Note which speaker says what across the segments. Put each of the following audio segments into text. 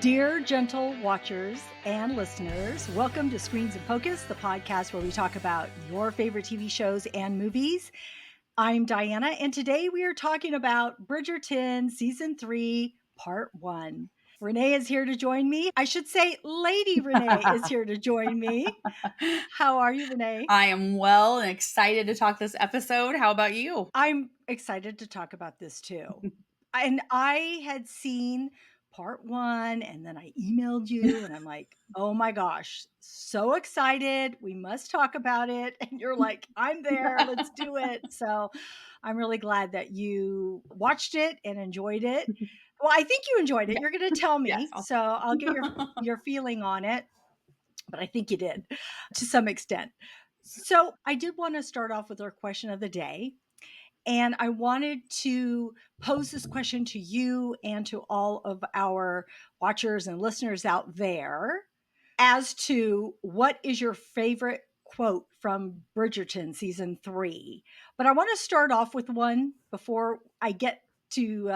Speaker 1: Dear gentle watchers and listeners, welcome to Screens and Focus, the podcast where we talk about your favorite TV shows and movies. I'm Diana, and today we are talking about Bridgerton Season 3, Part 1. Renee is here to join me. I should say Lady Renee is here to join me. How are you, Renee?
Speaker 2: I am well and excited to talk this episode. How about you?
Speaker 1: I'm excited to talk about this too. And I had seen part 1 and then I emailed you and I'm like, "Oh my gosh, so excited. We must talk about it." And you're like, "I'm there. Let's do it." So, I'm really glad that you watched it and enjoyed it. Well, I think you enjoyed it.
Speaker 2: Yeah.
Speaker 1: You're going to tell
Speaker 2: Yes.
Speaker 1: me. So, I'll get your feeling on it, but I think you did to some extent. So, I did want to start off with our question of the day. And I wanted to pose this question to you and to all of our watchers and listeners out there as to what is your favorite quote from Bridgerton season 3. But I want to start off with one before I get to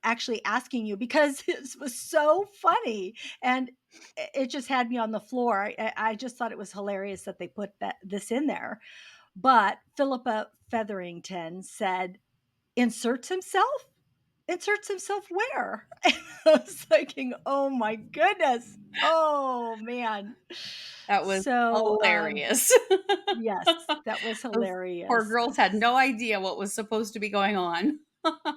Speaker 1: actually asking you because it was so funny and it just had me on the floor. I just thought it was hilarious that they put this in there. But Philippa Featherington said, inserts himself? Inserts himself where? I was thinking, oh my goodness. Oh man.
Speaker 2: That was
Speaker 1: So
Speaker 2: hilarious.
Speaker 1: yes, that was
Speaker 2: Those poor
Speaker 1: hilarious.
Speaker 2: girls had no idea what was supposed to be going on.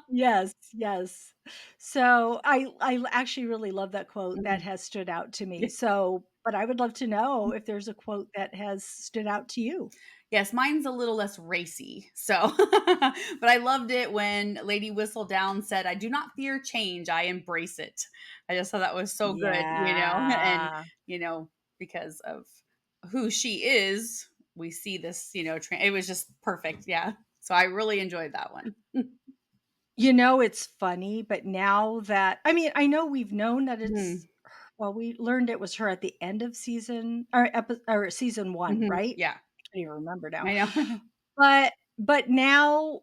Speaker 1: Yes, yes. So I actually really love that quote. That
Speaker 2: Mhm.
Speaker 1: has stood out to me.
Speaker 2: Yeah.
Speaker 1: So, but I would love to know if there's a quote that has stood out to you.
Speaker 2: Yes, mine's a little less racy. So, but I loved it when Lady Whistledown said, "I do not fear change, I embrace it." I just thought that was so good, and
Speaker 1: Yeah.
Speaker 2: because of who she is, we see this, it was just perfect. Yeah. So I really enjoyed that one.
Speaker 1: It's funny, but now that I know we've known that
Speaker 2: Mhm.
Speaker 1: well, we learned it was her at the end of season or season 1,
Speaker 2: Mhm.
Speaker 1: right?
Speaker 2: Yeah,
Speaker 1: I can't even remember now.
Speaker 2: I know.
Speaker 1: But now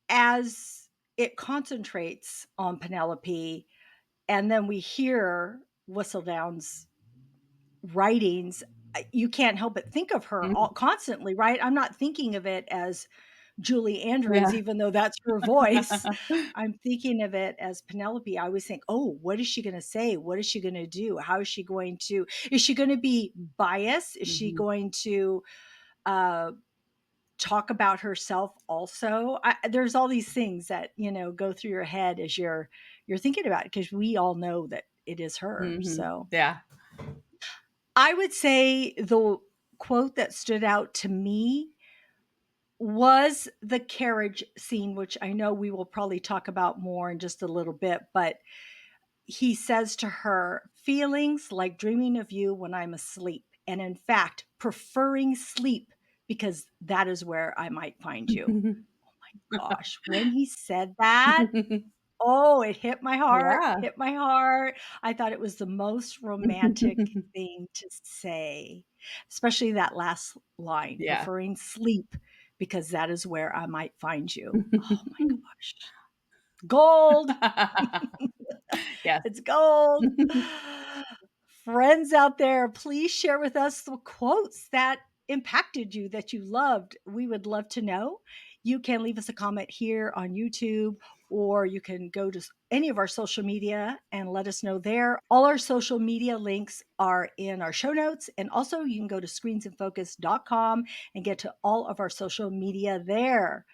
Speaker 1: as it concentrates on Penelope and then we hear Whistledown's writings, you can't help but think of her all
Speaker 2: Mhm.
Speaker 1: constantly, right? I'm not thinking of it as Julie Andrews,
Speaker 2: Yeah.
Speaker 1: even though that's her voice. I'm thinking of it as Penelope. I always think, "Oh, what is she gonna say? What is she gonna do? How is she gonna be biased? Is she
Speaker 2: Mhm.
Speaker 1: going to, uh, talk about herself also?" There's all these things that, go through your head as you're thinking about it because we all know that it is her,
Speaker 2: Mhm.
Speaker 1: so
Speaker 2: Yeah.
Speaker 1: I would say the quote that stood out to me was the carriage scene, which I know we will probably talk about more in just a little bit, but he says to her, feelings like dreaming of you when I'm asleep, and in fact, preferring sleep because that is where I might find you. Oh my gosh, when he said that, oh, it
Speaker 2: Yeah.
Speaker 1: hit my heart. I thought it was the most romantic thing to say, especially that last line,
Speaker 2: Yeah.
Speaker 1: preferring sleep because that is where I might find you. Oh my gosh. Gold.
Speaker 2: Yes.
Speaker 1: It's gold. Friends out there, please share with us the quotes that impacted you, that you loved. We would love to know. You can leave us a comment here on YouTube, or you can go to any of our social media and let us know there. All our social media links are in our show notes. And also, you can go to screensandfocus.com and get to all of our social media there.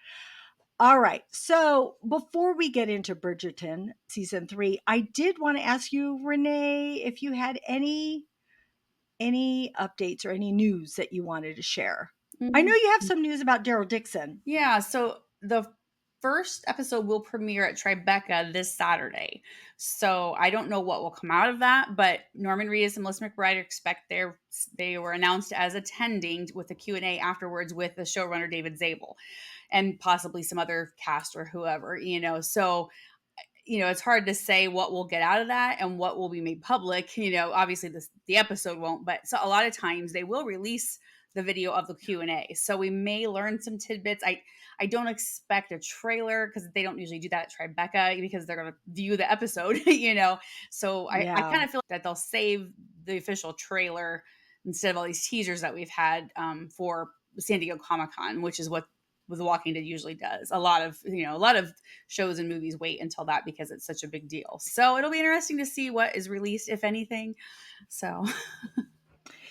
Speaker 1: All right. So before we get into Bridgerton season 3, I did want to ask you, Renee, if you had any updates or any news that you wanted to share. I know
Speaker 2: Mhm.
Speaker 1: you have some news about Daryl Dixon.
Speaker 2: Yeah, so the first episode will premiere at Tribeca this Saturday. So I don't know what will come out of that, but Norman Reedus and Melissa McBride expect they were announced as attending with a Q&A afterwards with the showrunner David Zabel and possibly some other cast or whoever, So it's hard to say what we'll get out of that and what will be made public. Obviously the episode won't, but so a lot of times they will release the video of the Q&A. So we may learn some tidbits. I don't expect a trailer because they don't usually do that at Tribeca because they're going to view the episode, you know. So I
Speaker 1: Yeah.
Speaker 2: kind of feel that they'll save the official trailer instead of all these teasers that we've had for San Diego Comic-Con, which is what The Walking Dead usually does. A lot of shows and movies wait until that because it's such a big deal. So it'll be interesting to see what is released, if anything. So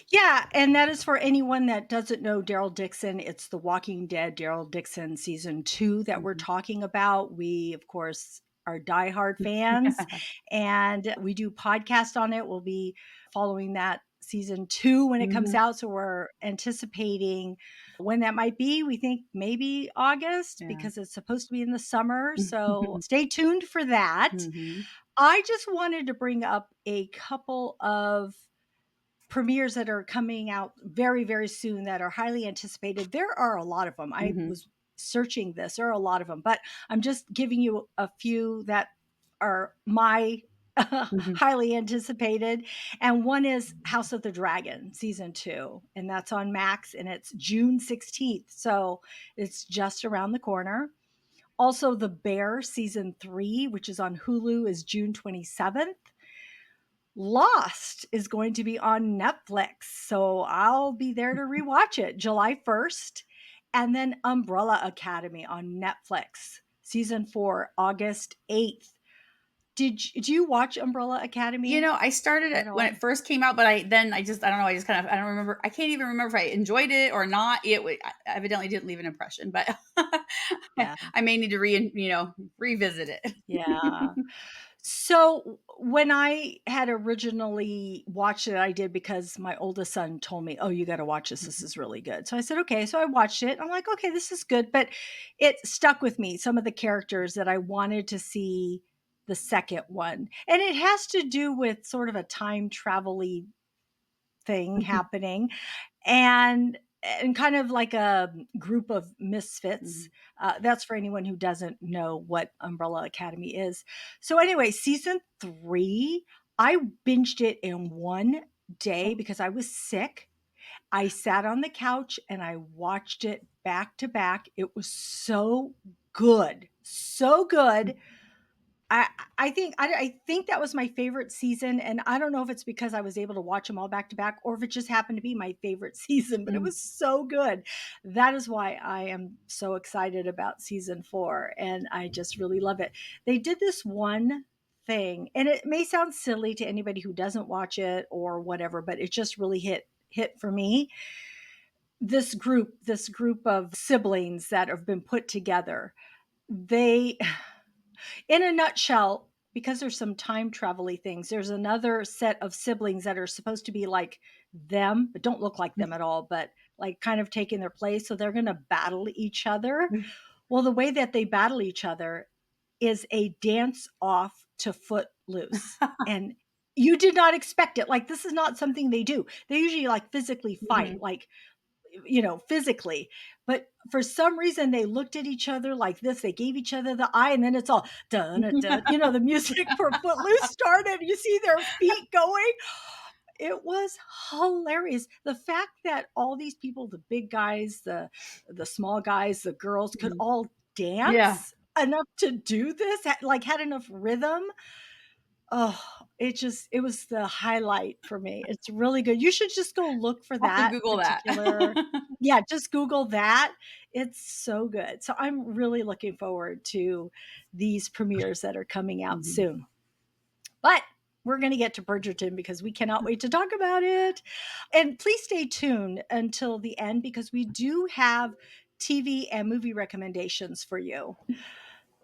Speaker 1: Yeah, and that is for anyone that doesn't know Daryl Dixon. It's The Walking Dead Daryl Dixon season 2 that we're
Speaker 2: Mhm.
Speaker 1: talking about. We, of course, are diehard fans and we do podcast on it. We'll be following that season 2 when it comes
Speaker 2: Mhm.
Speaker 1: out. So we're anticipating when that might be. We think maybe August
Speaker 2: Yeah.
Speaker 1: because it's supposed to be in the summer. So stay tuned for that.
Speaker 2: Mhm.
Speaker 1: I just wanted to bring up a couple of premieres that are coming out very, very soon that are highly anticipated. There are a lot of them. I
Speaker 2: Mhm.
Speaker 1: was searching this. There are a lot of them, but I'm just giving you a few that are my
Speaker 2: Mhm.
Speaker 1: highly anticipated. And one is House of the Dragon season 2, and that's on Max, and it's June 16th. So it's just around the corner. Also, The Bear season 3, which is on Hulu, is June 27th. Lost is going to be on Netflix, so I'll be there to rewatch it July 1st. And then Umbrella Academy on Netflix, season 4, August 8th. Do you watch Umbrella Academy
Speaker 2: I started it
Speaker 1: at
Speaker 2: when
Speaker 1: all?
Speaker 2: it first came out, but I don't know, I don't remember. I can't even remember if I enjoyed it or not. I evidently didn't leave an impression, but
Speaker 1: Yeah.
Speaker 2: I may need to revisit it.
Speaker 1: Yeah. So when I had originally watched it, I did because my oldest son told me, "Oh, you got to watch this. This is really good." So I said, "Okay." So I watched it. I'm like, "Okay, this is good," but it stuck with me. Some of the characters that I wanted to see the second one, and it has to do with sort of a time travel thing happening, and kind of like a group of misfits.
Speaker 2: Mhm.
Speaker 1: That's for anyone who doesn't know what Umbrella Academy is. So anyway, season 3, I binged it in one day
Speaker 2: Oh.
Speaker 1: because I was sick. I sat on the couch and I watched it back to back. It was so good. So good. I I think that was my favorite season, and I don't know if it's because I was able to watch them all back to back or if it just happened to be my favorite season, but it
Speaker 2: Mm.
Speaker 1: was so good. That is why I am so excited about season 4, and I just really love it. They did this one thing, and it may sound silly to anybody who doesn't watch it or whatever, but it just really hit for me. This group of siblings that have been put together, they in a nutshell, because there's some time travel-y things, there's another set of siblings that are supposed to be like them, but don't look like them at all, but like kind of taking their place. So they're going to battle each other. Well, the way that they battle each other is a dance off to Footloose. And you did not expect it. Like, this is not something they do. They usually like physically fight,
Speaker 2: Mhm.
Speaker 1: like, physically. But for some reason, they looked at each other like this. They gave each other the eye, and then it's all dun dun. Dun. The music for Footloose started. You see their feet going. It was hilarious. The fact that all these people, the big guys, the small guys, the girls, could
Speaker 2: Mhm.
Speaker 1: all
Speaker 2: Yeah.
Speaker 1: dance enough to do this, like had enough rhythm. Oh, it was the highlight for me. It's really good. You should just go look for
Speaker 2: I'll have to
Speaker 1: that
Speaker 2: Google that.
Speaker 1: particular. Yeah, just Google that. It's so good. So I'm really looking forward to these premieres that are coming out
Speaker 2: Mhm.
Speaker 1: soon. But we're going to get to Bridgerton because we cannot wait to talk about it. And please stay tuned until the end because we do have TV and movie recommendations for you.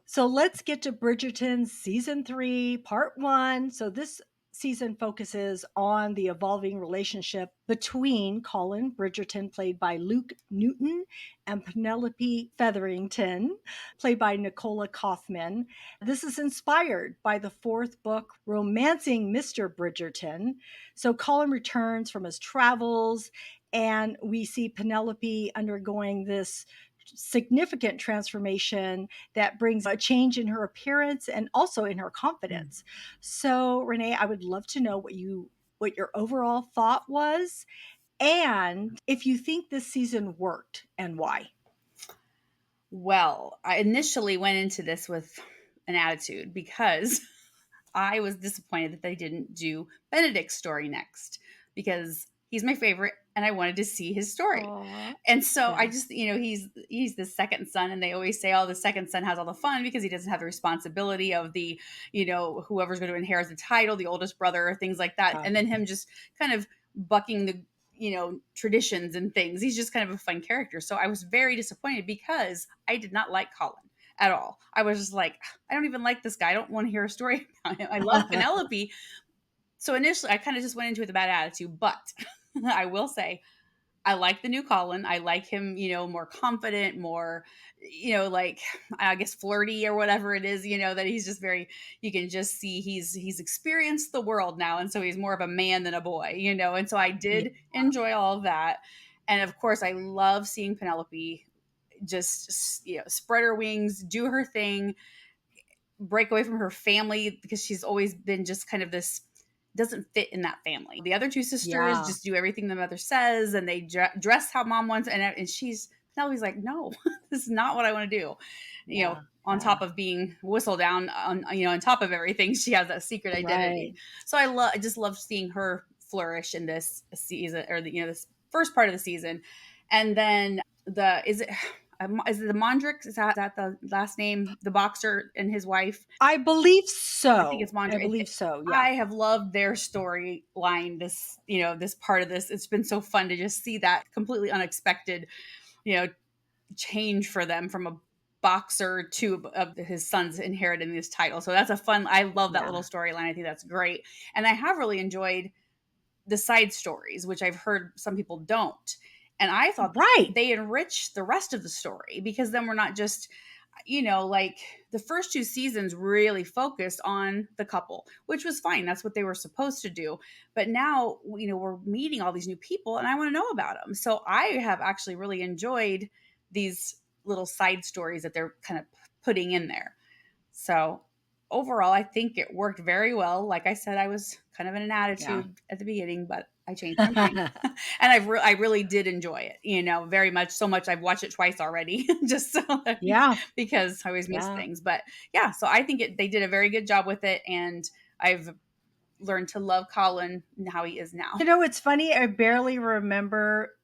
Speaker 1: So let's get to Bridgerton season 3, part 1. So this season focuses on the evolving relationship between Colin Bridgerton, played by Luke Newton, and Penelope Featherington, played by Nicola Kaufman. This is inspired by the fourth book, Romancing Mr. Bridgerton. So Colin returns from his travels, and we see Penelope undergoing this significant transformation that brings a change in her appearance and also in her
Speaker 2: Mm.
Speaker 1: confidence. So, Renee, I would love to know what your overall thought was And if you think this season worked and why.
Speaker 2: Well, I initially went into this with an attitude because I was disappointed that they didn't do Benedict's story next because he's my favorite and I wanted to see his story.
Speaker 1: Aw.
Speaker 2: And so I
Speaker 1: Yeah.
Speaker 2: just, he's the second son and they always say, oh, the second son has all the fun because he doesn't have the responsibility of the, whoever's going to inherit the title, the oldest brother, or things like that.
Speaker 1: Yeah.
Speaker 2: And then him just kind of bucking the, traditions and things. He's just kind of a fun character. So I was very disappointed because I did not like Colin at all. I was just like, I don't even like this guy. I don't want to hear a story about him. I love Penelope. So initially, I kind of just went into it with a bad attitude. But I will say, I like the new Colin. I like him, more confident, more, like I guess flirty or whatever it is, that he's just very, you can just see he's experienced the world now. And so he's more of a man than a boy, and so I
Speaker 1: Yeah.
Speaker 2: did enjoy all of that. And of course, I love seeing Penelope just, spread her wings, do her thing, break away from her family because she's always been just kind of this doesn't fit in that family. The other two sisters
Speaker 1: Yeah.
Speaker 2: just do everything the mother says and they dress how mom wants and she's Penelope's like, no, this is not what I want to do.
Speaker 1: Yeah.
Speaker 2: On
Speaker 1: Yeah.
Speaker 2: top of being whistled down on on top of everything, she has that secret
Speaker 1: Right.
Speaker 2: identity. So I just love seeing her flourish in this season or this first part of the season. And then the is it the Mondrick? Is that the last name? The boxer and his wife.
Speaker 1: I believe
Speaker 2: I think it's
Speaker 1: so. I
Speaker 2: Mondrick.
Speaker 1: believe so. Yeah.
Speaker 2: I have loved their storyline. This part of this. It's been so fun to just see that completely unexpected, you know, change for them from a boxer to of his son's inheriting this title. So that's a fun. I love that
Speaker 1: Yeah.
Speaker 2: little storyline. I think that's great, and I have really enjoyed the side stories, which I've heard some people don't. And I thought
Speaker 1: Right.
Speaker 2: they enrich the rest of the story because then we're not just, like the first two seasons really focused on the couple, which was fine. That's what they were supposed to do. But now, we're meeting all these new people and I want to know about them. So I have actually really enjoyed these little side stories that they're kind of putting in there. So overall, I think it worked very well. Like I said, I was kind of in an
Speaker 1: Yeah.
Speaker 2: attitude at the beginning, but I changed my mind, and I really did enjoy it. Very much so much I've watched it twice already, just so
Speaker 1: Yeah.
Speaker 2: because I always miss
Speaker 1: Yeah.
Speaker 2: things. But yeah, so I think they did a very good job with it, and I've learned to love Colin and how he is now.
Speaker 1: It's funny. I barely remember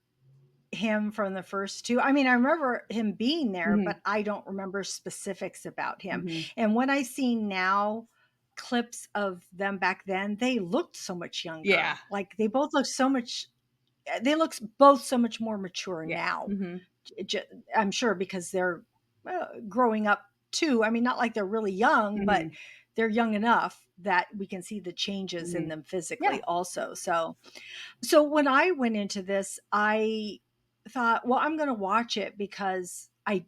Speaker 1: him from the first two. I mean, I remember him being there,
Speaker 2: Hmm.
Speaker 1: but I don't remember specifics about him.
Speaker 2: Hmm.
Speaker 1: And when I see now clips of them back then, they looked so much
Speaker 2: Yeah,
Speaker 1: younger. Like they both look so much they look both so much more mature
Speaker 2: yeah.
Speaker 1: now.
Speaker 2: Hmm.
Speaker 1: I'm sure because they're growing up too. I mean, not like they're really young, but
Speaker 2: Hmm.
Speaker 1: they're young enough that we can see the changes in
Speaker 2: Hmm.
Speaker 1: them
Speaker 2: Yeah.
Speaker 1: physically also. So when I went into this, I thought, well, I'm going to watch it because I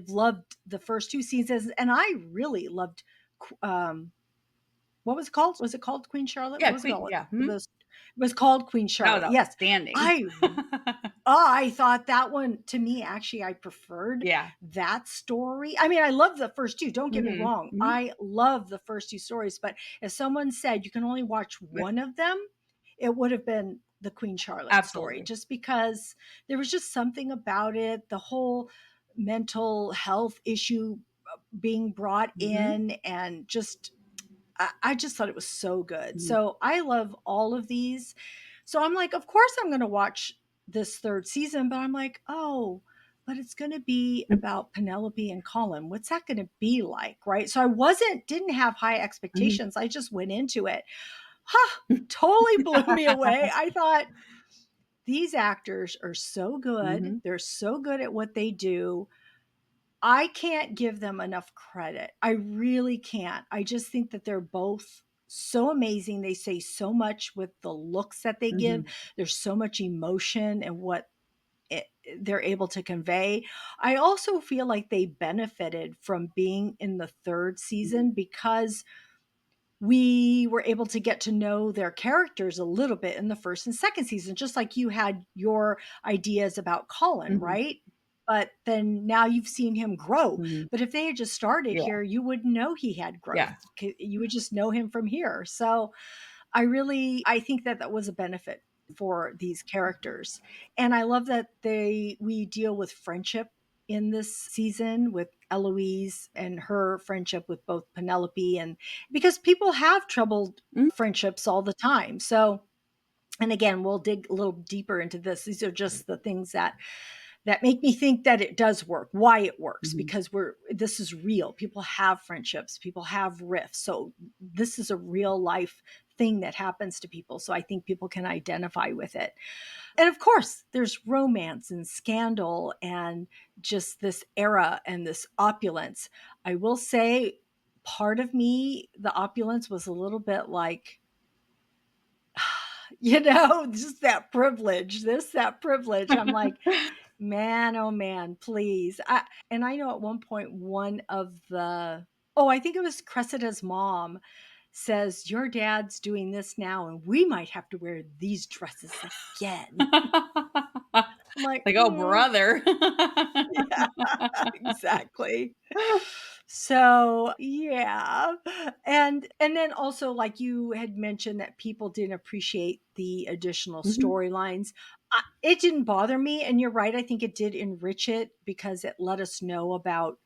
Speaker 1: loved the first two seasons and I really loved um what was it called? Was it called Queen Charlotte? What
Speaker 2: Yeah.
Speaker 1: was it
Speaker 2: Queen.
Speaker 1: called?
Speaker 2: Yeah.
Speaker 1: It was called Queen
Speaker 2: That was
Speaker 1: Charlotte. Yes.
Speaker 2: outstanding.
Speaker 1: I I thought that one to me actually I preferred
Speaker 2: Yeah.
Speaker 1: that story. I mean, I love the first two. Don't get me
Speaker 2: Hmm.
Speaker 1: wrong.
Speaker 2: Hmm.
Speaker 1: I love the first two stories, but if someone said you can only watch one of them, it would have been the Queen Charlotte story
Speaker 2: Absolutely.
Speaker 1: just because there was just something about it, the whole mental health issue being brought
Speaker 2: Hmm.
Speaker 1: in and just I just thought it was so good.
Speaker 2: Hmm.
Speaker 1: So I love all of these. So I'm like, of course I'm going to watch this third season, but I'm like, oh, but it's going to be about Penelope and Colin. What's that going to be like? Right. So didn't have high
Speaker 2: Mhm.
Speaker 1: expectations. I just went into it. Huh, totally blew me away. I thought these actors are so good.
Speaker 2: Mhm.
Speaker 1: They're so good at what they do. I can't give them enough credit. I really can't. I just think that they're both so amazing. They say so much with the looks that they give.
Speaker 2: Mhm.
Speaker 1: There's so much emotion and what it, they're able to convey. I also feel like they benefited from being in the third season because we were able to get to know their characters a little bit in the first and second season, just like you had your ideas about Colin,
Speaker 2: Mhm.
Speaker 1: right? But then now you've seen him grow.
Speaker 2: Mhm.
Speaker 1: But if they had just started
Speaker 2: Yeah.
Speaker 1: here, you wouldn't know he had growth.
Speaker 2: Yeah.
Speaker 1: You would just know him from here. So I think that that was a benefit for these characters. And I love that we deal with friendship in this season with Eloise and her friendship with both Penelope, and because people have troubled
Speaker 2: Mhm,
Speaker 1: friendships all the time. So, and again, we'll dig a little deeper into this. These are just the things that make me think that it does work, why it works,
Speaker 2: mhm.
Speaker 1: because this is real. People have friendships, people have rifts. So this is a real life thing that happens to people. So I think people can identify with it. And of course, there's romance and scandal and just this era and this opulence. I will say, part of me, the opulence was a little bit like, just that privilege, that privilege. I'm like, man, oh man, please. And I know at one point, I think it was Cressida's mom says, your dad's doing this now, and we might have to wear these dresses again. I'm like,
Speaker 2: Like, "Oh, brother."
Speaker 1: yeah, exactly. So, yeah. And then also, like you had mentioned, that people didn't appreciate the additional
Speaker 2: Mhm,
Speaker 1: storylines. It didn't bother me, and you're right, I think it did enrich it because it let us know about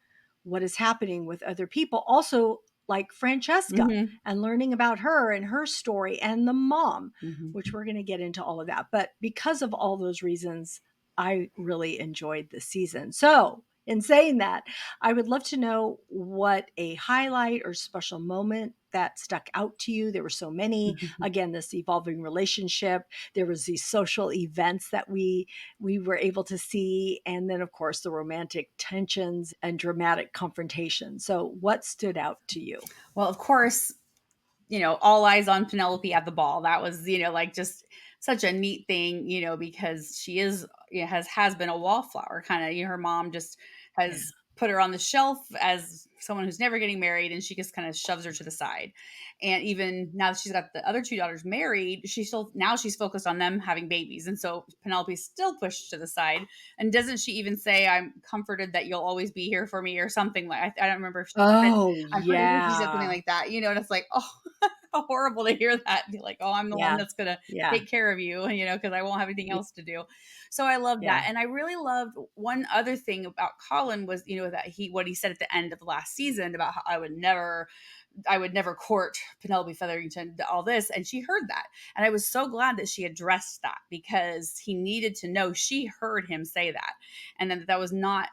Speaker 1: what is happening with other people. Also, like Francesca,
Speaker 2: mhm,
Speaker 1: and learning about her and her story and the mom,
Speaker 2: mhm.
Speaker 1: which we're going to get into all of that. But because of all those reasons, I really enjoyed this season. So, in saying that, I would love to know what a highlight or special moment that stuck out to you. There were so many. Again, this evolving relationship. There was these social events that we were able to see, and then of course the romantic tensions and dramatic confrontation. So, what stood out to you?
Speaker 2: Well, of course, all eyes on Penelope at the ball. That was, like just such a neat thing, because she is, has been a wallflower kind of, her mom just
Speaker 1: Yeah.
Speaker 2: has put her on the shelf as someone who's never getting married, and she just kind of shoves her to the side. And even now that she's got the other two daughters married, she's focused on them having babies. And so Penelope's still pushed to the side. And doesn't she even say, I'm comforted that you'll always be here for me, or something like, I don't remember if she said,
Speaker 1: Oh,
Speaker 2: I'm pretty sure she said something
Speaker 1: yeah.
Speaker 2: like that, and it's like, oh, how horrible to hear that. Be like, oh, I'm the one
Speaker 1: Yeah.
Speaker 2: that's gonna
Speaker 1: Yeah.
Speaker 2: take care of you, because I won't have anything
Speaker 1: Yeah.
Speaker 2: else to do. So I love that.
Speaker 1: Yeah.
Speaker 2: And I really loved one other thing about Colin was, that what he said at the end of the last season about how I would never court Penelope Featherington to all this. And she heard that. And I was so glad that she addressed that, because he needed to know she heard him say that. And then that was not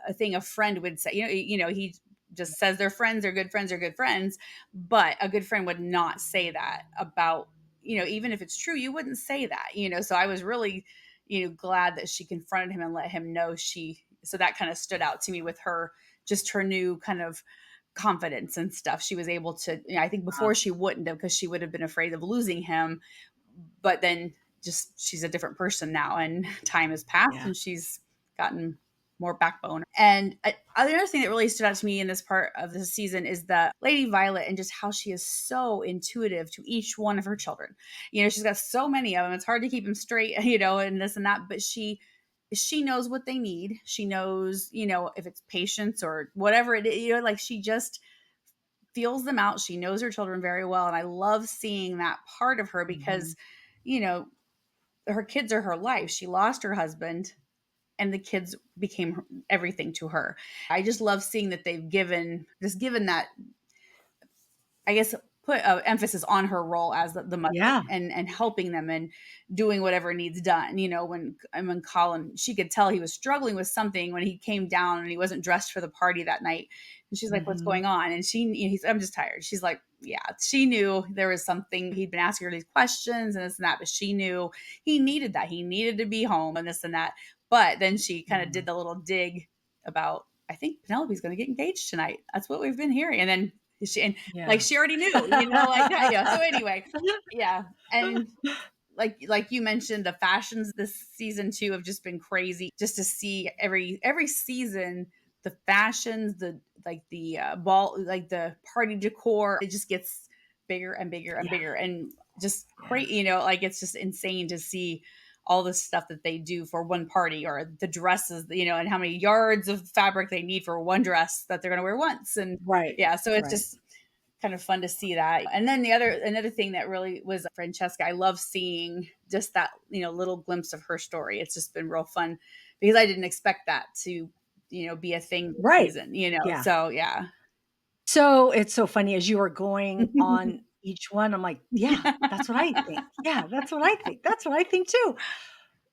Speaker 2: a thing a friend would say. He just says they're friends, they're good friends, they're good friends. But a good friend would not say that about, even if it's true, you wouldn't say that, So I was really, glad that she confronted him and let him know so that kind of stood out to me with her, just her new kind of confidence and stuff. She was able to, I think before she wouldn't have, because she would have been afraid of losing him. But then just she's a different person now, and time has passed,
Speaker 1: Yeah.
Speaker 2: and she's gotten more backbone. And another thing that really stood out to me in this part of the season is the Lady Violet, and just how she is so intuitive to each one of her children. She's got so many of them. It's hard to keep them straight, and this and that, but she knows what they need. She knows, if it's patience or whatever it is, like she just feels them out. She knows her children very well. And I love seeing that part of her,
Speaker 1: Mhm.
Speaker 2: because, you know, her kids are her life. She lost her husband, and the kids became everything to her. I just love seeing that they've given that, I guess, put emphasis on her role as the mother,
Speaker 1: Yeah.
Speaker 2: and helping them and doing whatever needs done. When Colin, she could tell he was struggling with something when he came down and he wasn't dressed for the party that night. And she's like, "What's
Speaker 1: Mhm.
Speaker 2: going on?" And I'm just tired. She's like, "Yeah." She knew there was something. He'd been asking her these questions and this and that, but she knew he needed that. He needed to be home and this and that. But then she kind of did
Speaker 1: Mhm.
Speaker 2: the little dig about, I think Penelope's going to get engaged tonight. That's what we've been hearing. And then like
Speaker 1: Yeah.
Speaker 2: she already knew, like that. Yeah. So anyway, yeah. And like you mentioned, the fashions this season too have just been crazy. Just to see every season, the fashions, the ball, like the party decor, it just gets bigger and bigger and
Speaker 1: Yeah.
Speaker 2: bigger, and just
Speaker 1: Yeah.
Speaker 2: great. Like it's just insane to see all the stuff that they do for one party, or the dresses, and how many yards of fabric they need for one dress that they're going to wear once. And
Speaker 1: Right.
Speaker 2: yeah, so it's
Speaker 1: Right.
Speaker 2: just kind of fun to see that. And then another thing that really was Francesca. I love seeing just that, little glimpse of her story. It's just been real fun because I didn't expect that to, be a thing this
Speaker 1: Right.
Speaker 2: season.
Speaker 1: Yeah.
Speaker 2: So yeah.
Speaker 1: So it's so funny as you were going on each one, I'm like, yeah,
Speaker 2: Yeah.
Speaker 1: that's what I think. Yeah, that's what I think. That's what I think too.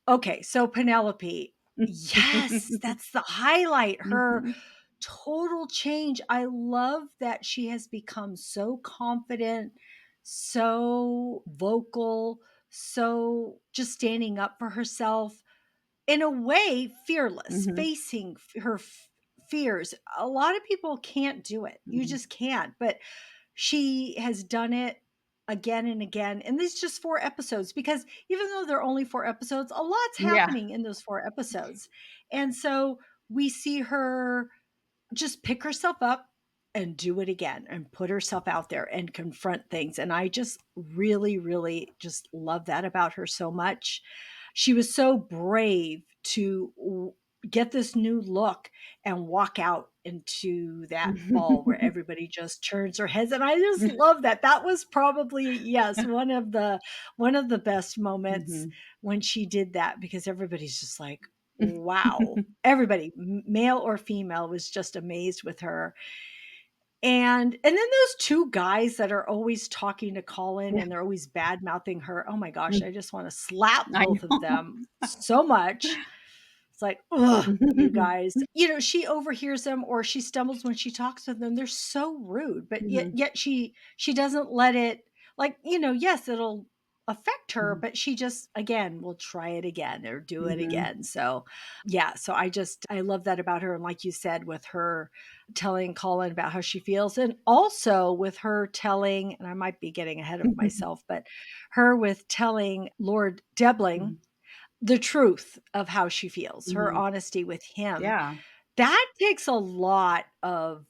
Speaker 1: Okay, so Penelope, yes, that's the highlight, her
Speaker 2: Mhm.
Speaker 1: total change. I love that she has become so confident, so vocal, so just standing up for herself, in a way, fearless,
Speaker 2: Mhm.
Speaker 1: facing her fears. A lot of people can't do it. You
Speaker 2: Mhm.
Speaker 1: just can't. But she has done it again and again. And this is just 4 episodes because even though they're only 4 episodes, a lot's
Speaker 2: Yeah.
Speaker 1: happening in those 4 episodes. And so we see her just pick herself up and do it again and put herself out there and confront things. And I just really, really just love that about her so much. She was so brave to get this new look and walk out into that ball where everybody just turns their heads, and I just love that. That was probably, yes, one of the best moments
Speaker 2: Mhm.
Speaker 1: when she did that, because everybody's just like, wow. Everybody, male or female, was just amazed with her. And then those 2 guys that are always talking to Colin
Speaker 2: Yeah.
Speaker 1: and they're always bad mouthing her. Oh my gosh, I just want to slap
Speaker 2: I
Speaker 1: both of
Speaker 2: know.
Speaker 1: them so much. It's like, ugh, you guys. She overhears them or she stumbles when she talks to them. They're so rude, but yet
Speaker 2: Mhm.
Speaker 1: yet she doesn't let it, like, yes, it'll affect her,
Speaker 2: Mhm.
Speaker 1: but she just, again, will try it again or do it
Speaker 2: Mhm.
Speaker 1: again. So yeah, so I love that about her. And like you said, with her telling Colin about how she feels, and also with her telling, and I might be getting ahead of myself, but her with telling Lord Debling
Speaker 2: Mhm.
Speaker 1: the truth of how she feels, her
Speaker 2: Mhm.
Speaker 1: honesty with him.
Speaker 2: Yeah.
Speaker 1: That takes a lot of,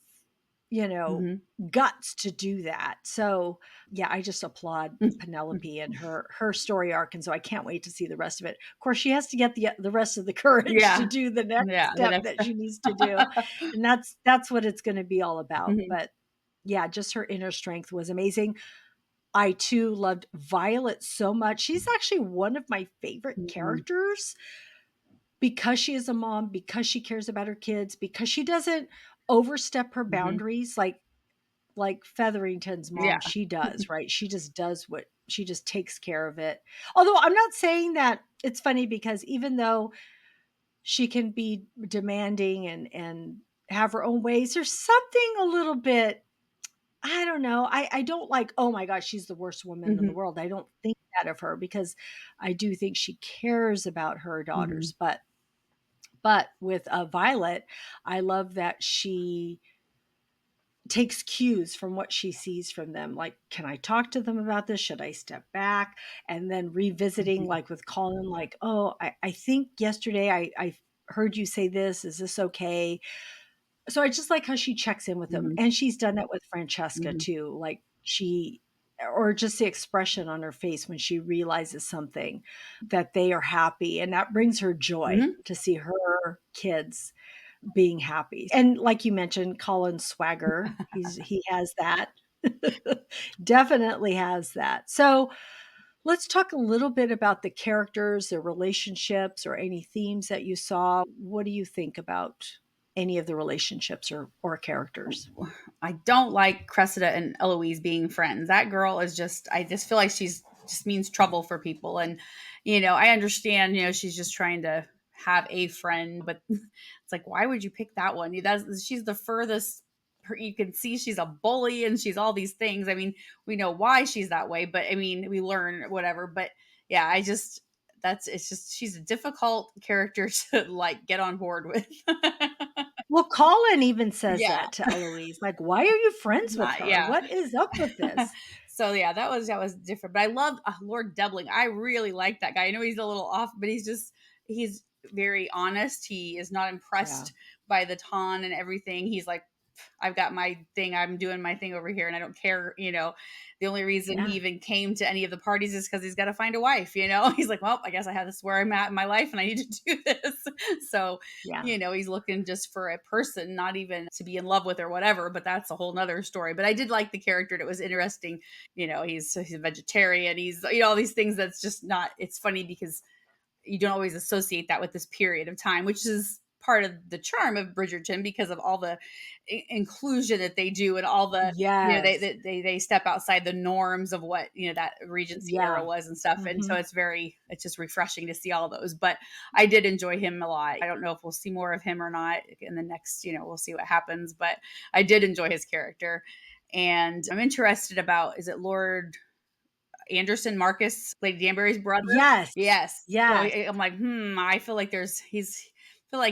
Speaker 1: you know,
Speaker 2: Mhm.
Speaker 1: guts to do that. So, yeah, I just applaud Penelope and her story arc, and so I can't wait to see the rest of it. Of course, she has to get the rest of the courage to
Speaker 2: Yeah.
Speaker 1: do the next
Speaker 2: Yeah, the
Speaker 1: step
Speaker 2: next
Speaker 1: that she needs to do, and that's what it's gonna be all about.
Speaker 2: Mhm.
Speaker 1: But yeah, just her inner strength was amazing. I too loved Violet so much. She's actually one of my favorite
Speaker 2: Mhm.
Speaker 1: characters because she is a mom, because she cares about her kids, because she doesn't overstep her
Speaker 2: Mhm.
Speaker 1: boundaries like Featherington's mom,
Speaker 2: Yeah.
Speaker 1: she does, right? She just does what she just takes care of it. Although I'm not saying that. It's funny because even though she can be demanding and have her own ways, there's something a little bit, I don't know. I don't like, oh my gosh, she's the worst woman in the
Speaker 2: Mhm.
Speaker 1: world. I don't think that of her because I do think she cares about her
Speaker 2: Mhm.
Speaker 1: daughters. But with Violet, I love that she takes cues from what she sees from them. Like, can I talk to them about this? Should I step back? And then revisiting,
Speaker 2: Mhm.
Speaker 1: like with Colin, like, oh, I think yesterday I heard you say this. Is this okay? So I just like how she checks in with them.
Speaker 2: Mhm.
Speaker 1: And she's done that with Francesca
Speaker 2: Mhm.
Speaker 1: too. Like or just the expression on her face when she realizes something, that they are happy. And that brings her joy
Speaker 2: Mhm.
Speaker 1: to see her kids being happy. And like you mentioned, Colin's swagger, he has that. Definitely has that. So let's talk a little bit about the characters, their relationships, or any themes that you saw. What do you think about any of the relationships or characters?
Speaker 2: I don't like Cressida and Eloise being friends. That girl is just, I just feel like she's just means trouble for people. And, I understand, she's just trying to have a friend, but it's like, why would you pick that one? She's the furthest, you can see she's a bully and she's all these things. I mean, we know why she's that way, but I mean, we learn whatever. But yeah, it's just, she's a difficult character to like get on board with.
Speaker 1: Well, Colin even says
Speaker 2: Yeah.
Speaker 1: that to Eloise, like, "Why are you friends with
Speaker 2: Not,
Speaker 1: her?
Speaker 2: yeah.
Speaker 1: What is up with this?"
Speaker 2: So yeah, that was different. But I love Lord Debling. I really like that guy. I know he's a little off, but he's very honest. He is not
Speaker 1: Yeah.
Speaker 2: impressed by the ton and everything. He's like I've got my thing. I'm doing my thing over here and I don't care, The only reason he
Speaker 1: Yeah.
Speaker 2: even came to any of the parties is because he's got to find a wife. He's like, well, I guess I have this where I'm at in my life and I need to do this. So,
Speaker 1: Yeah.
Speaker 2: he's looking just for a person, not even to be in love with or whatever, but that's a whole nother story. But I did like the character. It was interesting. He's a vegetarian. He's, all these things that's just not, it's funny because you don't always associate that with this period of time, which is part of the charm of Bridgerton because of all the inclusion that they do and all the
Speaker 1: Yes.
Speaker 2: they step outside the norms of what that Regency era
Speaker 1: Yeah.
Speaker 2: was and stuff, and so
Speaker 1: Mhm.
Speaker 2: it's just refreshing to see all those. But I did enjoy him a lot. I don't know if we'll see more of him or not in the next. We'll see what happens, but I did enjoy his character, and I'm interested about is it Lord Anderson Marcus, Lady Danbury's brother?
Speaker 1: Yes.
Speaker 2: Yes. So
Speaker 1: Yes.
Speaker 2: I'm like, I feel like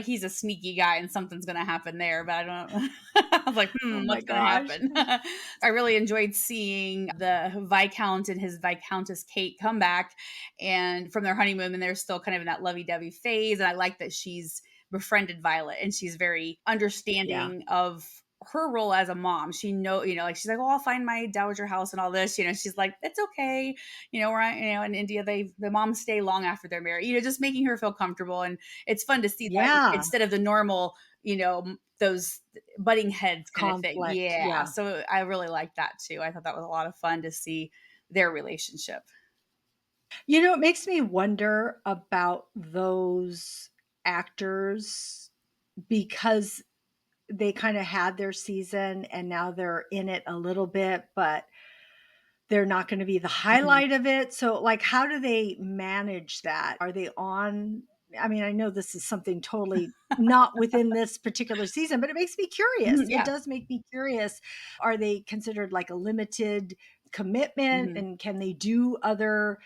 Speaker 2: he's a sneaky guy and something's gonna happen there, but I don't I was like,
Speaker 1: Oh my
Speaker 2: what's gonna
Speaker 1: gosh.
Speaker 2: happen? I really enjoyed seeing the Viscount and his Viscountess Kate come back and from their honeymoon and they're still kind of in that lovey-dovey phase. And I like that she's befriended Violet and she's very
Speaker 1: Yeah.
Speaker 2: understanding of her role as a mom. She like she's like, oh, I'll find my dowager house and all this. She's like, it's okay. In India, the moms stay long after they're married. Just making her feel comfortable, and it's fun to see that
Speaker 1: Yeah.
Speaker 2: instead of the normal, those butting heads kind of thing.
Speaker 1: Conflict.
Speaker 2: Yeah,
Speaker 1: Yeah.
Speaker 2: so I really liked that too. I thought that was a lot of fun to see their relationship.
Speaker 1: It makes me wonder about those actors because they kind of had their season and now they're in it a little bit, but they're not going to be the
Speaker 2: Mhm.
Speaker 1: highlight of it. So, like, how do they manage that? Are they on? I mean, I know this is something totally not within this particular season, but it makes me curious.
Speaker 2: Mhm,
Speaker 1: It
Speaker 2: yeah.
Speaker 1: does make me curious. Are they considered like a limited commitment
Speaker 2: Mhm.
Speaker 1: and can they do other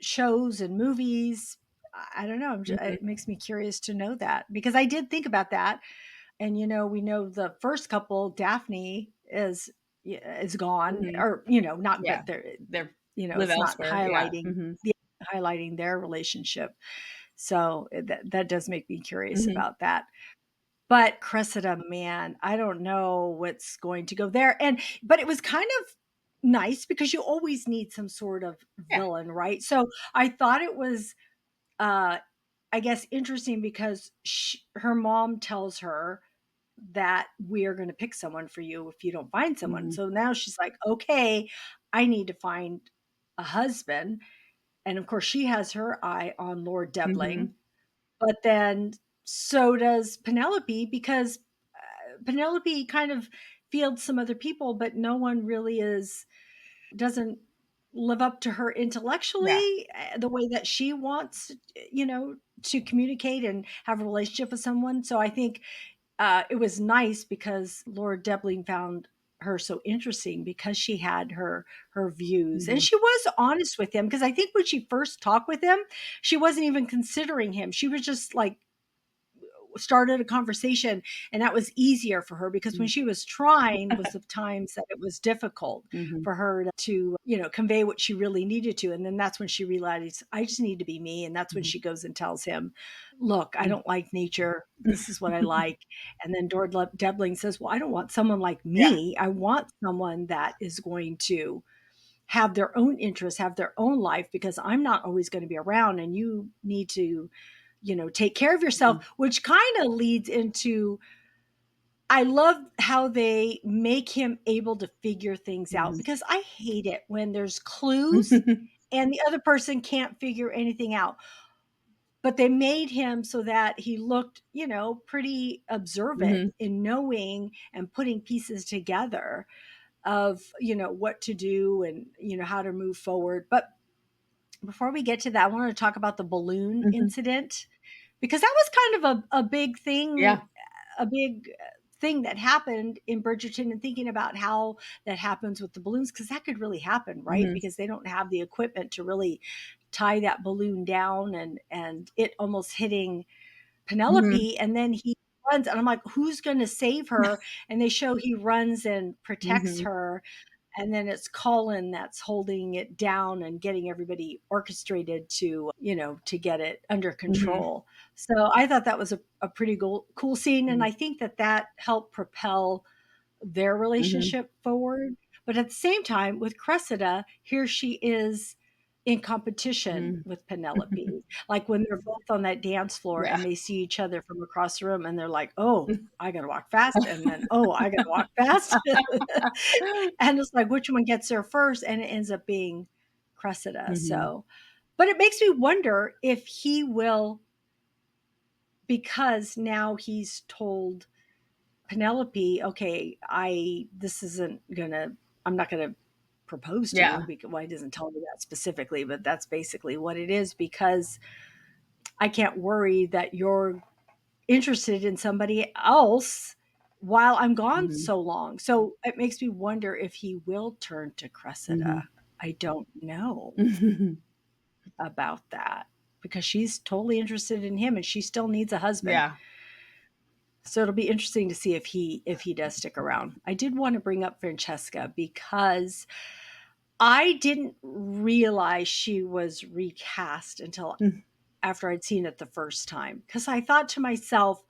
Speaker 1: shows and movies? I don't know.
Speaker 2: Mhm.
Speaker 1: It makes me curious to know that because I did think about that. And we know the first couple, Daphne is gone,
Speaker 2: Mhm.
Speaker 1: or not,
Speaker 2: Yeah.
Speaker 1: but they're
Speaker 2: They live
Speaker 1: it's not
Speaker 2: elsewhere. Yeah.
Speaker 1: highlighting
Speaker 2: Mhm.
Speaker 1: highlighting their relationship. So that does make me curious
Speaker 2: Mhm.
Speaker 1: about that. But Cressida, man, I don't know what's going to go there. But it was kind of nice because you always need some sort of
Speaker 2: Yeah.
Speaker 1: villain, right? So I thought it was uh I guess interesting because her mom tells her that we are going to pick someone for you if you don't find someone.
Speaker 2: Mhm.
Speaker 1: So now she's like, okay, I need to find a husband. And of course, she has her eye on Lord Debling,
Speaker 2: Mhm.
Speaker 1: but then so does Penelope because Penelope kind of fields some other people, but no one really doesn't live up to her
Speaker 2: Yeah.
Speaker 1: intellectually the way that she wants, to communicate and have a relationship with someone. So I think it was nice because Laura Debling found her so interesting because she had her views and
Speaker 2: Mhm.
Speaker 1: she was honest with him because I think when she first talked with him she wasn't even considering him. She was just like started a conversation and that was easier for her because when
Speaker 2: Mhm.
Speaker 1: she was trying was the times that it was difficult
Speaker 2: Mhm.
Speaker 1: for her to convey what she really needed to, and then that's when she realized I just need to be me, and that's when
Speaker 2: Mhm.
Speaker 1: she goes and tells him, look, I
Speaker 2: Mhm.
Speaker 1: don't like nature, this is what I like. And then Debling says, well, I don't want someone like
Speaker 2: Yeah.
Speaker 1: me, I want someone that is going to have their own interests, have their own life, because I'm not always going to be around and you need to take care of yourself,
Speaker 2: Mhm.
Speaker 1: which kind of leads into I love how they make him able to figure things out
Speaker 2: Mhm.
Speaker 1: because I hate it when there's clues and the other person can't figure anything out. But they made him so that he looked, pretty observant
Speaker 2: Mhm.
Speaker 1: in knowing and putting pieces together of, what to do and, how to move forward. But before we get to that, I want to talk about the balloon
Speaker 2: Mhm.
Speaker 1: incident because that was kind of a big thing,
Speaker 2: Yeah.
Speaker 1: that happened in Bridgerton, and thinking about how that happens with the balloons because that could really happen, right?
Speaker 2: Mhm.
Speaker 1: Because they don't have the equipment to really tie that balloon down and it almost hitting
Speaker 2: Mhm.
Speaker 1: Penelope, and then he runs and I'm like, who's going to save her? And they show he runs and protects
Speaker 2: Mhm.
Speaker 1: her, and then it's Colin that's holding it down and getting everybody orchestrated to, to get it under
Speaker 2: Mhm.
Speaker 1: control. So I thought that was a pretty cool scene. And
Speaker 2: Mhm.
Speaker 1: I think that helped propel their
Speaker 2: Mhm.
Speaker 1: relationship forward. But at the same time, with Cressida, here she is in competition
Speaker 2: Mhm.
Speaker 1: with Penelope. Like when they're both on that dance floor
Speaker 2: Yeah.
Speaker 1: and they see each other from across the room and they're like, oh, I gotta walk fast. And then, oh, I gotta walk fast. And it's like, which one gets there first? And it ends up being Cressida.
Speaker 2: Mhm.
Speaker 1: So, but it makes me wonder if he will, because now he's told Penelope, okay, this isn't gonna, I'm not gonna propose to you,
Speaker 2: Yeah.
Speaker 1: because, well, he doesn't tell me that specifically, but that's basically what it is, because I can't worry that you're interested in somebody else while I'm gone
Speaker 2: Mhm.
Speaker 1: so long. So it makes me wonder if he will turn to
Speaker 2: Mhm.
Speaker 1: Cressida. I don't know
Speaker 2: Mhm.
Speaker 1: about that, because she's totally interested in him and she still needs a husband.
Speaker 2: Yeah.
Speaker 1: So it'll be interesting to see if he does stick around. I did want to bring up Francesca because I didn't realize she was recast until
Speaker 2: Mm.
Speaker 1: after I'd seen it the first time, because I thought to myself,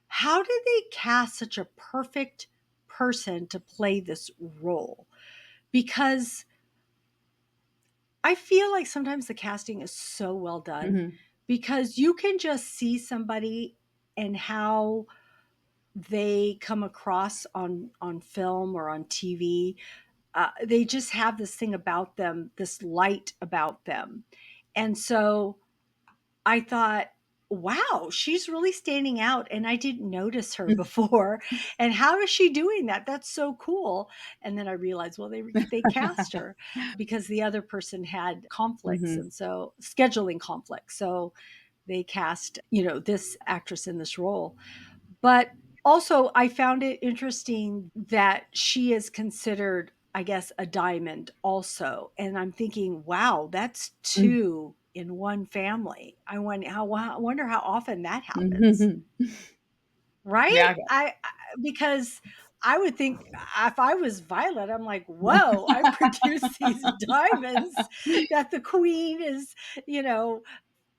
Speaker 1: how did they cast such a perfect person to play this role? Because I feel like sometimes the casting is so well done,
Speaker 2: Mhm.
Speaker 1: because you can just see somebody and how they come across on film or on TV. They just have this thing about them, this light about them. And so I thought, wow, she's really standing out. And I didn't notice her before. And how is she doing that? That's so cool. And then I realized, well, they cast her because the other person had conflicts.
Speaker 2: Mhm.
Speaker 1: And so scheduling conflicts. So they cast, this actress in this role. But also, I found it interesting that she is considered, I guess, a diamond also. And I'm thinking, wow, that's
Speaker 2: Mm.
Speaker 1: two in one family. I wonder how often that happens,
Speaker 2: Mhm.
Speaker 1: right?
Speaker 2: Yeah.
Speaker 1: Because I would think if I was Violet, I'm like, whoa, I produce these diamonds that the queen is, you know,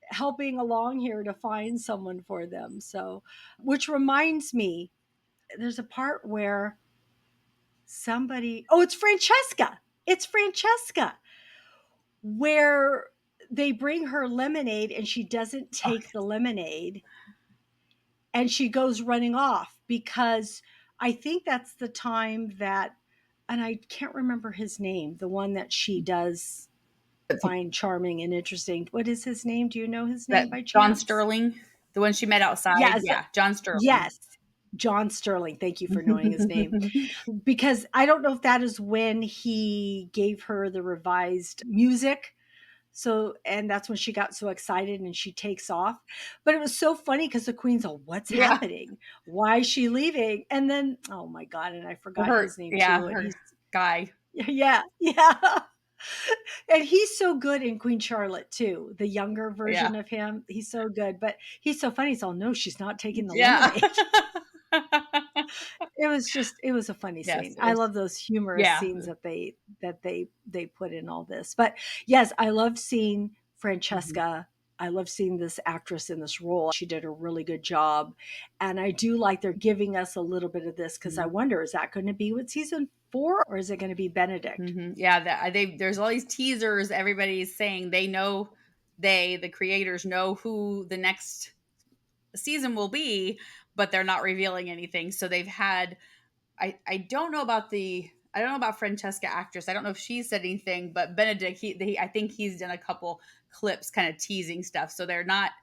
Speaker 1: helping along here to find someone for them. So, which reminds me, there's a part where it's Francesca. It's Francesca, where they bring her lemonade and she doesn't
Speaker 2: Oh,
Speaker 1: take the lemonade and she goes running off, because I think that's the time that, and I can't remember his name, the one that she does find charming and interesting. What is his name? Do you know his
Speaker 2: that
Speaker 1: name by
Speaker 2: John
Speaker 1: chance?
Speaker 2: Sterling, the one she met outside.
Speaker 1: Yes.
Speaker 2: Yeah, John Sterling.
Speaker 1: Yes. John Sterling. Thank you for knowing his name. Because I don't know if that is when he gave her the revised music. So, and that's when she got so excited and she takes off. But it was so funny because the queen's all, what's
Speaker 2: Yeah.
Speaker 1: happening? Why is she leaving? And then, oh my God, and I forgot
Speaker 2: Her,
Speaker 1: his name
Speaker 2: yeah,
Speaker 1: too. And
Speaker 2: her
Speaker 1: he's,
Speaker 2: guy.
Speaker 1: yeah, yeah. And he's so good in Queen Charlotte too, the younger
Speaker 2: Yeah.
Speaker 1: version of him. He's so good, but he's so funny. He's all, no, she's not taking the
Speaker 2: Yeah.
Speaker 1: lemonade. It was a funny
Speaker 2: Yes,
Speaker 1: scene.
Speaker 2: it
Speaker 1: I
Speaker 2: was.
Speaker 1: love those humorous
Speaker 2: Yeah.
Speaker 1: scenes that they put in all this. But yes, I love seeing
Speaker 2: Mhm.
Speaker 1: Francesca. I love seeing this actress in this role. She did a really good job. And I do like they're giving us a little bit of this, because I
Speaker 2: Mhm.
Speaker 1: wonder, is that going to be with season 4 or is it going to be Benedict?
Speaker 2: Mhm. Yeah, there's all these teasers. Everybody's saying they know, the creators know who the next season will be, but they're not revealing anything. So they've had, I don't know about I don't know about Francesca actress. I don't know if she said anything, but Benedict, I think he's done a couple clips kind of teasing stuff. So they're not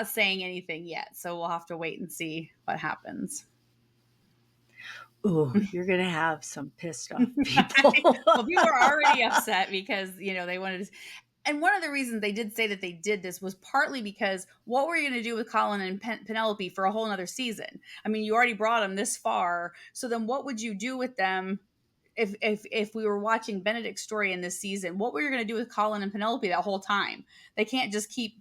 Speaker 2: saying anything yet. So we'll have to wait and see what happens.
Speaker 1: Ooh, you're going to have some pissed off people.
Speaker 2: Well, people are already upset because, they wanted to, and one of the reasons they did say that they did this was partly because what were you going to do with Colin and Penelope for a whole nother season? I mean, you already brought them this far. So then what would you do with them if we were watching Benedict's story in this season? What were you going to do with Colin and Penelope that whole time? They can't just keep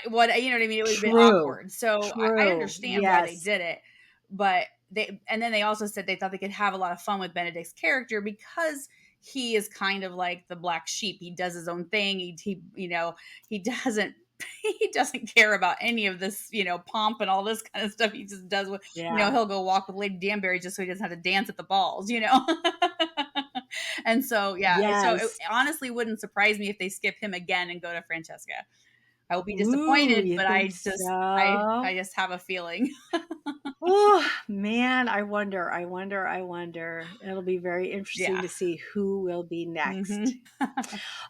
Speaker 2: you know what I mean? It would have been
Speaker 1: True.
Speaker 2: awkward. So I
Speaker 1: True.
Speaker 2: understand why they
Speaker 1: Yes.
Speaker 2: did it, but and then they also said they thought they could have a lot of fun with Benedict's character because he is kind of like the black sheep. He does his own thing. He doesn't he doesn't care about any of this, pomp and all this kind of stuff. He just does what,
Speaker 1: Yeah.
Speaker 2: he'll go walk with Lady Danbury just so he doesn't have to dance at the balls. And so, yeah, it
Speaker 1: Yes.
Speaker 2: honestly wouldn't surprise me if they skip him again and go to Francesca. I will be
Speaker 1: Ooh,
Speaker 2: disappointed,
Speaker 1: you
Speaker 2: but
Speaker 1: think
Speaker 2: I
Speaker 1: so?
Speaker 2: just have a feeling.
Speaker 1: Oh, man, I wonder. It'll be very interesting
Speaker 2: Yeah.
Speaker 1: to see who will be next.
Speaker 2: Mhm.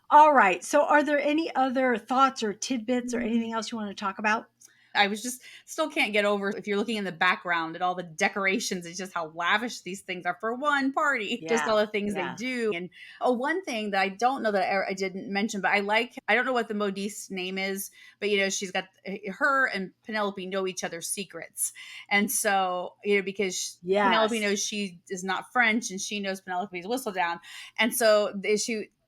Speaker 1: All right, so are there any other thoughts or tidbits or anything else you wanna talk about?
Speaker 2: I was just still can't get over if you're looking in the background at all the decorations, it's just how lavish these things are for one party, just
Speaker 1: Yeah,
Speaker 2: all the things they
Speaker 1: yeah,
Speaker 2: do. And one thing that I don't know that I didn't mention, but I don't know what the modiste name is, but she's got her and Penelope know each other's secrets. And so, because Penelope
Speaker 1: yes,
Speaker 2: knows she is not French and she knows Penelope's whistle down. And so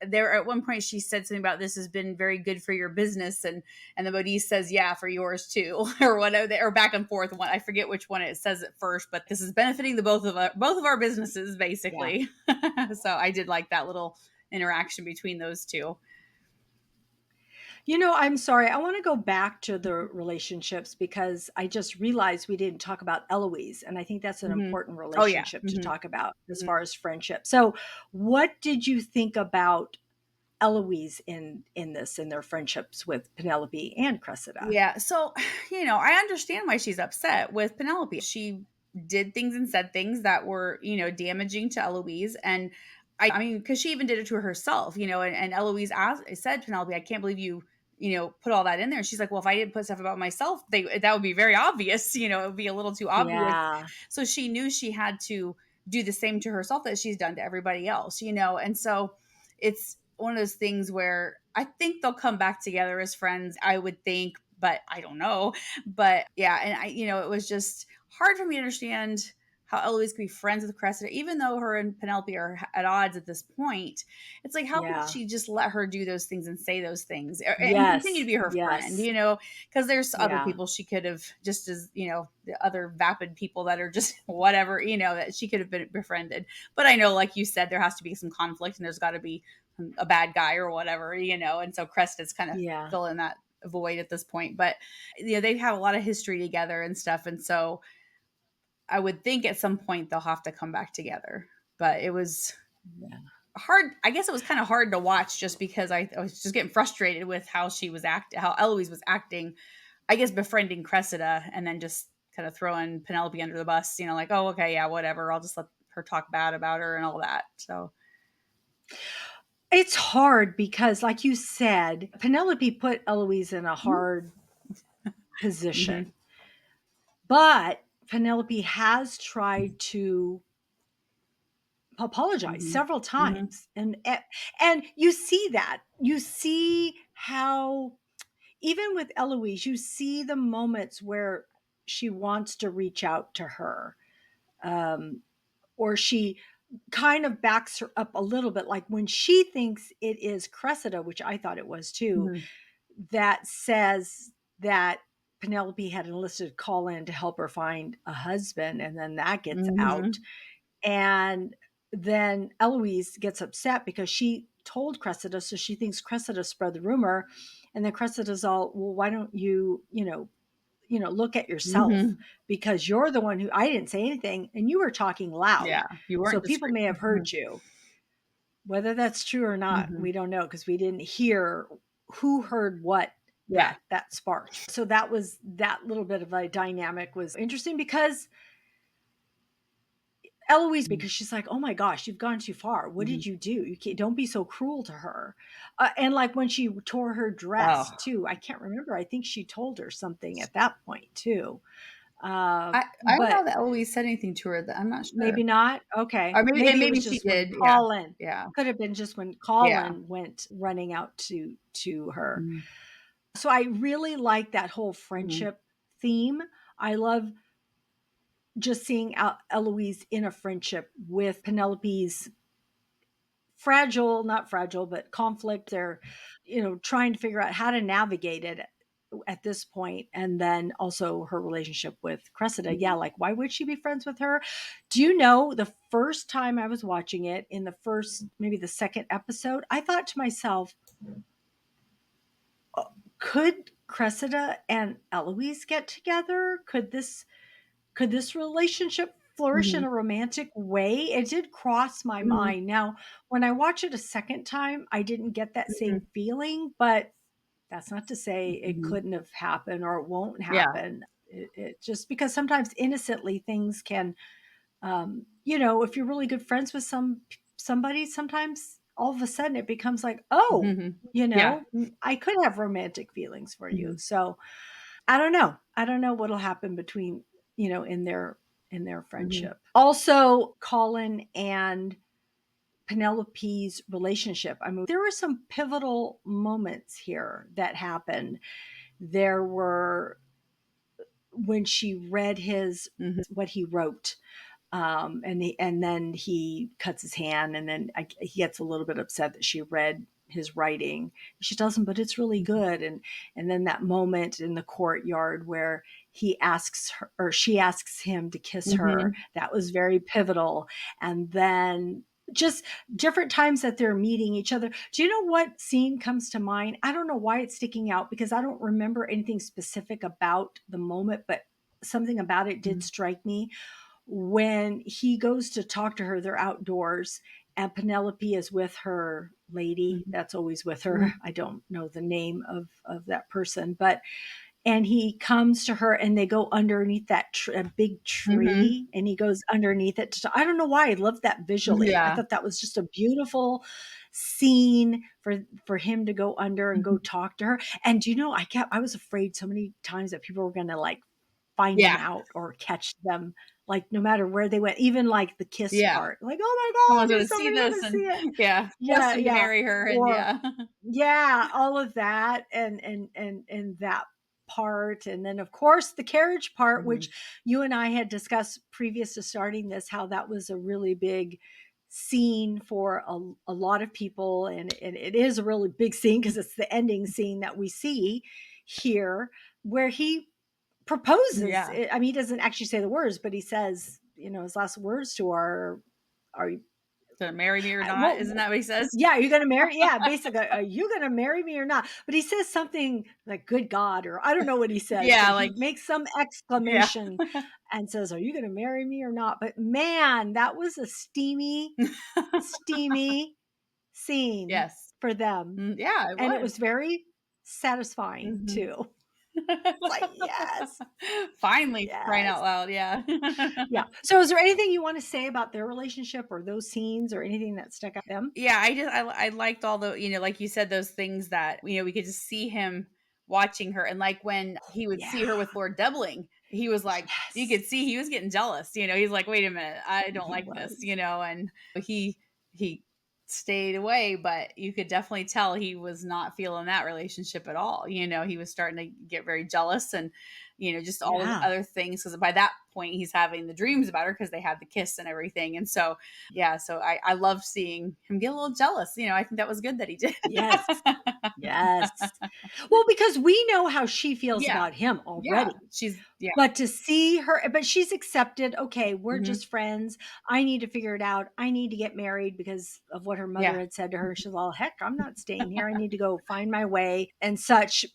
Speaker 2: there at one point she said something about this has been very good for your business, and the modiste says, yeah, for yours too, or whatever, or back and forth one. I forget which one it says at first, but this is benefiting the both of our businesses
Speaker 1: yeah.
Speaker 2: basically. So I did like that little interaction between those two.
Speaker 1: I'm sorry, I wanna go back to the relationships because I just realized we didn't talk about Eloise, and I think that's an
Speaker 2: Hmm.
Speaker 1: important
Speaker 2: Oh yeah.
Speaker 1: relationship to
Speaker 2: Hmm.
Speaker 1: talk about as
Speaker 2: Hmm.
Speaker 1: far as friendship. So, what did you think about Eloise in their friendships with Penelope and Cressida?
Speaker 2: Yeah. So, I understand why she's upset with Penelope. She did things and said things that were, damaging to Eloise. And I mean, because she even did it to herself, and Eloise said, Penelope, I can't believe you, put all that in there. And she's like, well, if I didn't put stuff about myself, that would be very obvious. It would be a little too obvious.
Speaker 1: Yeah,
Speaker 2: So she knew she had to do the same to herself that she's done to everybody else. And so it's one of those things where I think they'll come back together as friends, I would think, but I don't know. But yeah, and it was just hard for me to understand how Eloise could be friends with Cressida, even though her and Penelope are at odds at this point. It's like, how could
Speaker 1: yeah.
Speaker 2: she just let her do those things and say those things and continue to
Speaker 1: Yes,
Speaker 2: be her friend,
Speaker 1: yes.
Speaker 2: Because there's other
Speaker 1: Yeah,
Speaker 2: people she could have, just as, the other vapid people that are just whatever, that she could have been befriended. But I know, like you said, there has to be some conflict and there's got to be a bad guy or whatever. And so Crestida's kind of
Speaker 1: yeah.
Speaker 2: filling that void at this point. But they have a lot of history together and stuff, and so I would think at some point they'll have to come back together. But it was
Speaker 1: Yeah.
Speaker 2: hard. I guess it was kind of hard to watch just because I was just getting frustrated with how she was how Eloise was acting. I guess befriending Cressida and then just kind of throwing Penelope under the bus. Like, oh, okay, yeah, whatever. I'll just let her talk bad about her and all that. So.
Speaker 1: It's hard because, like you said, Penelope put Eloise in a hard
Speaker 2: Mm-hmm.
Speaker 1: position, but Penelope has tried to apologize
Speaker 2: Mm-hmm.
Speaker 1: several
Speaker 2: Mm-hmm.
Speaker 1: times, and you see that. You see how even with Eloise, you see the moments where she wants to reach out to her, um, or she kind of backs her up a little bit, like when she thinks it is Cressida, which I thought it was too,
Speaker 2: Mm-hmm.
Speaker 1: that says that Penelope had enlisted Colin to help her find a husband, and then that gets out.
Speaker 2: Mm-hmm.
Speaker 1: And then Eloise gets upset because she told Cressida, so she thinks Cressida spread the rumor. And then Cressida's all, well, why don't look at yourself
Speaker 2: Mm-hmm.
Speaker 1: because you're the one who I didn't say anything and you were talking loud.
Speaker 2: Yeah, you
Speaker 1: So
Speaker 2: weren't
Speaker 1: people
Speaker 2: discreet.
Speaker 1: may have
Speaker 2: Mhm,
Speaker 1: heard you. Whether that's true or not,
Speaker 2: mhm.
Speaker 1: we don't know because we didn't hear who heard what
Speaker 2: Yeah.
Speaker 1: that sparked. So that little bit of a dynamic was interesting because Eloise,
Speaker 2: Mhm,
Speaker 1: because she's like, "Oh my gosh, you've gone too far. What
Speaker 2: mhm.
Speaker 1: did you do? You can't, don't be so cruel to her." And like when she tore her
Speaker 2: Oh,
Speaker 1: dress too, I can't remember. I think she told her something at that point too.
Speaker 2: I don't know
Speaker 1: But
Speaker 2: that Eloise said anything to her that I'm not sure.
Speaker 1: maybe not. Okay,
Speaker 2: Or
Speaker 1: maybe it
Speaker 2: maybe
Speaker 1: was
Speaker 2: she
Speaker 1: just when
Speaker 2: did, yeah,
Speaker 1: Colin
Speaker 2: yeah,
Speaker 1: could have been just when
Speaker 2: yeah.
Speaker 1: Colin went running out to her.
Speaker 2: Mhm,
Speaker 1: So I really like that whole
Speaker 2: mhm,
Speaker 1: friendship theme. I love just seeing Eloise in a friendship with Penelope's fragile, not fragile, but conflict. They're, trying to figure out how to navigate it. at this point, and then also her relationship with Cressida. Yeah,
Speaker 2: Mhm.
Speaker 1: like why would she be friends with her? Do you know the first time I was watching it, in the first, maybe the second episode, I thought to myself, could Cressida and Eloise get together? Could this relationship flourish in
Speaker 2: Mhm.
Speaker 1: a romantic way? It did cross my
Speaker 2: Mhm.
Speaker 1: mind. Now, when I watch it a second time, I didn't get that
Speaker 2: Mhm.
Speaker 1: same feeling, but that's not to say it
Speaker 2: Mhm.
Speaker 1: couldn't have happened or it won't
Speaker 2: Yeah.
Speaker 1: happen. It just, because sometimes innocently things can, if you're really good friends with somebody, sometimes all of a sudden it becomes like, oh,
Speaker 2: Mhm. Yeah.
Speaker 1: I could have romantic feelings for you.
Speaker 2: Mhm.
Speaker 1: So I don't know. I don't know what'll happen between, in their
Speaker 2: Mhm.
Speaker 1: friendship. Also, Colin and Penelope's relationship. I mean, there were some pivotal moments here that happened. There were, when she read his
Speaker 2: Mhm.
Speaker 1: what he wrote, and then he cuts his hand, and then he gets a little bit upset that she read his writing. She tells him, but it's really good. And then that moment in the courtyard where he asks her, or she asks him to kiss her,
Speaker 2: Mhm.
Speaker 1: that was very pivotal. And then just different times that they're meeting each other. Do you know what scene comes to mind? I don't know why it's sticking out, because I don't remember anything specific about the moment, but something about it did
Speaker 2: Mhm.
Speaker 1: strike me. When he goes to talk to her, they're outdoors, and Penelope is with her lady
Speaker 2: Mhm.
Speaker 1: that's always with her.
Speaker 2: Mhm.
Speaker 1: I don't know the name of that person, but, and he comes to her and they go underneath that a big
Speaker 2: Mhm.
Speaker 1: tree, and he goes underneath it. I don't know why I love that visually. I
Speaker 2: Yeah.
Speaker 1: thought that was just a beautiful scene for him to go under and go
Speaker 2: Mhm.
Speaker 1: talk to her. And I was afraid so many times that people were going to like find them
Speaker 2: Yeah.
Speaker 1: out or catch them, like no matter where they went, even like the kiss
Speaker 2: Yeah.
Speaker 1: part, like, oh
Speaker 2: Someone's
Speaker 1: my God,
Speaker 2: gonna
Speaker 1: is
Speaker 2: see
Speaker 1: somebody
Speaker 2: this
Speaker 1: going to see
Speaker 2: and
Speaker 1: it?
Speaker 2: yeah, force
Speaker 1: Yeah,
Speaker 2: him to
Speaker 1: yeah.
Speaker 2: marry her and
Speaker 1: Or
Speaker 2: yeah.
Speaker 1: yeah, all of that, and that part, and then of course the carriage part, which
Speaker 2: Mhm.
Speaker 1: you and I had discussed previous to starting this, how that was a really big scene for a lot of people, and it is a really big scene because it's the ending scene that we see here, where he proposes.
Speaker 2: Yeah.
Speaker 1: I mean, he doesn't actually say the words, but he says, his last words to her are,
Speaker 2: Gonna marry me or not, isn't
Speaker 1: well,
Speaker 2: that what he says?
Speaker 1: yeah, you're gonna marry, yeah, basically, are you gonna marry me or not? But he says something like, good God, or I don't know what he says, but
Speaker 2: Yeah,
Speaker 1: he
Speaker 2: like
Speaker 1: makes some
Speaker 2: yeah.
Speaker 1: exclamation and says, are you gonna marry me or not? But man, that was a steamy scene
Speaker 2: Yes.
Speaker 1: for them.
Speaker 2: Yeah, it
Speaker 1: And it
Speaker 2: was.
Speaker 1: was very satisfying
Speaker 2: Mhm.
Speaker 1: too. It's like, yes,
Speaker 2: Finally, for crying out
Speaker 1: yes.
Speaker 2: loud, yeah.
Speaker 1: Yeah. So is there anything you want to say about their relationship or those scenes or anything that stuck out to them?
Speaker 2: Yeah, I liked all the like you said, those things that, we could just see him watching her, and, like, when he would
Speaker 1: Yeah.
Speaker 2: see her with Lord Doubling, he was like you
Speaker 1: Yes.
Speaker 2: could see he was getting jealous, he's like, "Wait a minute, I don't
Speaker 1: He
Speaker 2: like this,"
Speaker 1: was.
Speaker 2: and he stayed away, but you could definitely tell he was not feeling that relationship at all, he was starting to get very jealous and, just all of the
Speaker 1: Yeah.
Speaker 2: other things, because by that point, he's having the dreams about her because they had the kiss and everything, and so yeah, so I love seeing him get a little jealous. I think that was good that he did.
Speaker 1: Yes. Yes. Well, because we know how she feels
Speaker 2: Yeah.
Speaker 1: about him
Speaker 2: Yeah.
Speaker 1: already.
Speaker 2: She's yeah.
Speaker 1: But to see her, but she's accepted, okay, we're
Speaker 2: Mhm.
Speaker 1: just friends. I need to figure it out. I need to get married because of what her mother
Speaker 2: Yeah.
Speaker 1: had said to her. She's all, heck, I'm not staying here. I need to go find my way and such.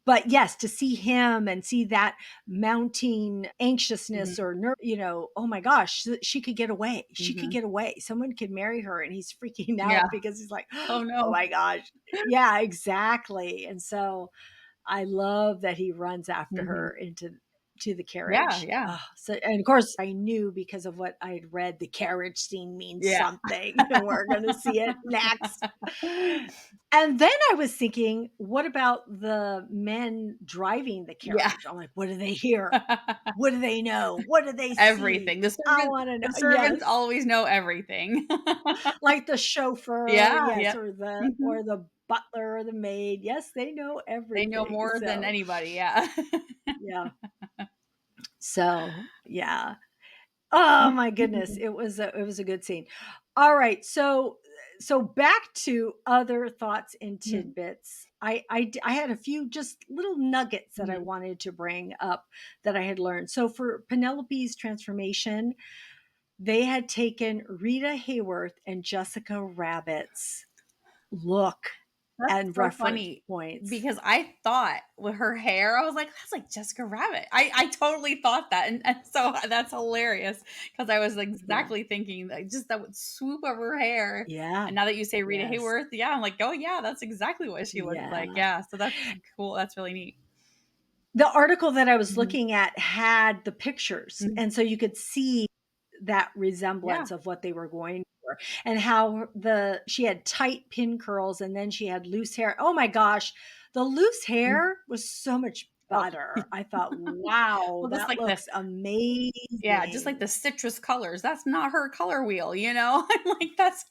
Speaker 1: But yes, to see him and see that mounting anxiousness
Speaker 2: Mhm.
Speaker 1: or oh my gosh, she could get away. She could
Speaker 2: Mhm.
Speaker 1: get away. Someone could marry her, and he's freaking
Speaker 2: Yeah.
Speaker 1: out because he's like,
Speaker 2: Oh,
Speaker 1: oh
Speaker 2: no.
Speaker 1: my gosh. Yeah, exactly. And so I love that he runs after
Speaker 2: Mhm.
Speaker 1: her to the
Speaker 2: Yeah,
Speaker 1: carriage.
Speaker 2: yeah.
Speaker 1: Oh, so, and of course, I knew because of what I had read, the carriage scene means
Speaker 2: Yeah.
Speaker 1: something, and we're going to see it next. And then I was thinking, what about the men driving the
Speaker 2: Yeah.
Speaker 1: carriage? I'm like, what do they hear? What do they know? What do they see?
Speaker 2: Everything.
Speaker 1: I want to know.
Speaker 2: The servants
Speaker 1: Yes,
Speaker 2: always know everything.
Speaker 1: like the chauffeur,
Speaker 2: Yeah,
Speaker 1: yes,
Speaker 2: yep.
Speaker 1: or
Speaker 2: Mhm.
Speaker 1: the butler or the maid. Yes, they know
Speaker 2: They know
Speaker 1: everything.
Speaker 2: more than
Speaker 1: So
Speaker 2: anybody, yeah.
Speaker 1: yeah. So yeah. Oh my goodness, it was a good scene. All right, so So back to other thoughts and
Speaker 2: Mhm,
Speaker 1: tidbits. I had a few just little nuggets that I
Speaker 2: mhm.
Speaker 1: wanted to bring up that I had learned. So for Penelope's transformation, they had taken Rita Hayworth and Jessica Rabbit's look
Speaker 2: That's
Speaker 1: and
Speaker 2: so
Speaker 1: reference
Speaker 2: funny
Speaker 1: points.
Speaker 2: because I thought with her hair, I was like, "That's like Jessica Rabbit." I totally thought that, and so that's hilarious because I was
Speaker 1: Yeah.
Speaker 2: exactly thinking that just that would swoop of her hair,
Speaker 1: Yeah.
Speaker 2: and now that you say Rita
Speaker 1: Yes.
Speaker 2: Hayworth, yeah, I'm like, "Oh, yeah, that's exactly what she looks like."
Speaker 1: Yeah.
Speaker 2: Yeah, so that's cool, that's really neat.
Speaker 1: The article that I was
Speaker 2: Mhm,
Speaker 1: looking at had the pictures,
Speaker 2: mhm.
Speaker 1: and so you could see that
Speaker 2: Yeah.
Speaker 1: resemblance of what they were going for, and how the she had tight pin curls and then she had loose hair. Oh my gosh, the loose
Speaker 2: Mhm.
Speaker 1: hair was so much
Speaker 2: Oh.
Speaker 1: better. I thought, "Wow,
Speaker 2: Well, just
Speaker 1: that
Speaker 2: like the
Speaker 1: looks
Speaker 2: yeah, just like
Speaker 1: amazing."
Speaker 2: the citrus colors, that's not her color wheel, you know? I'm like, that's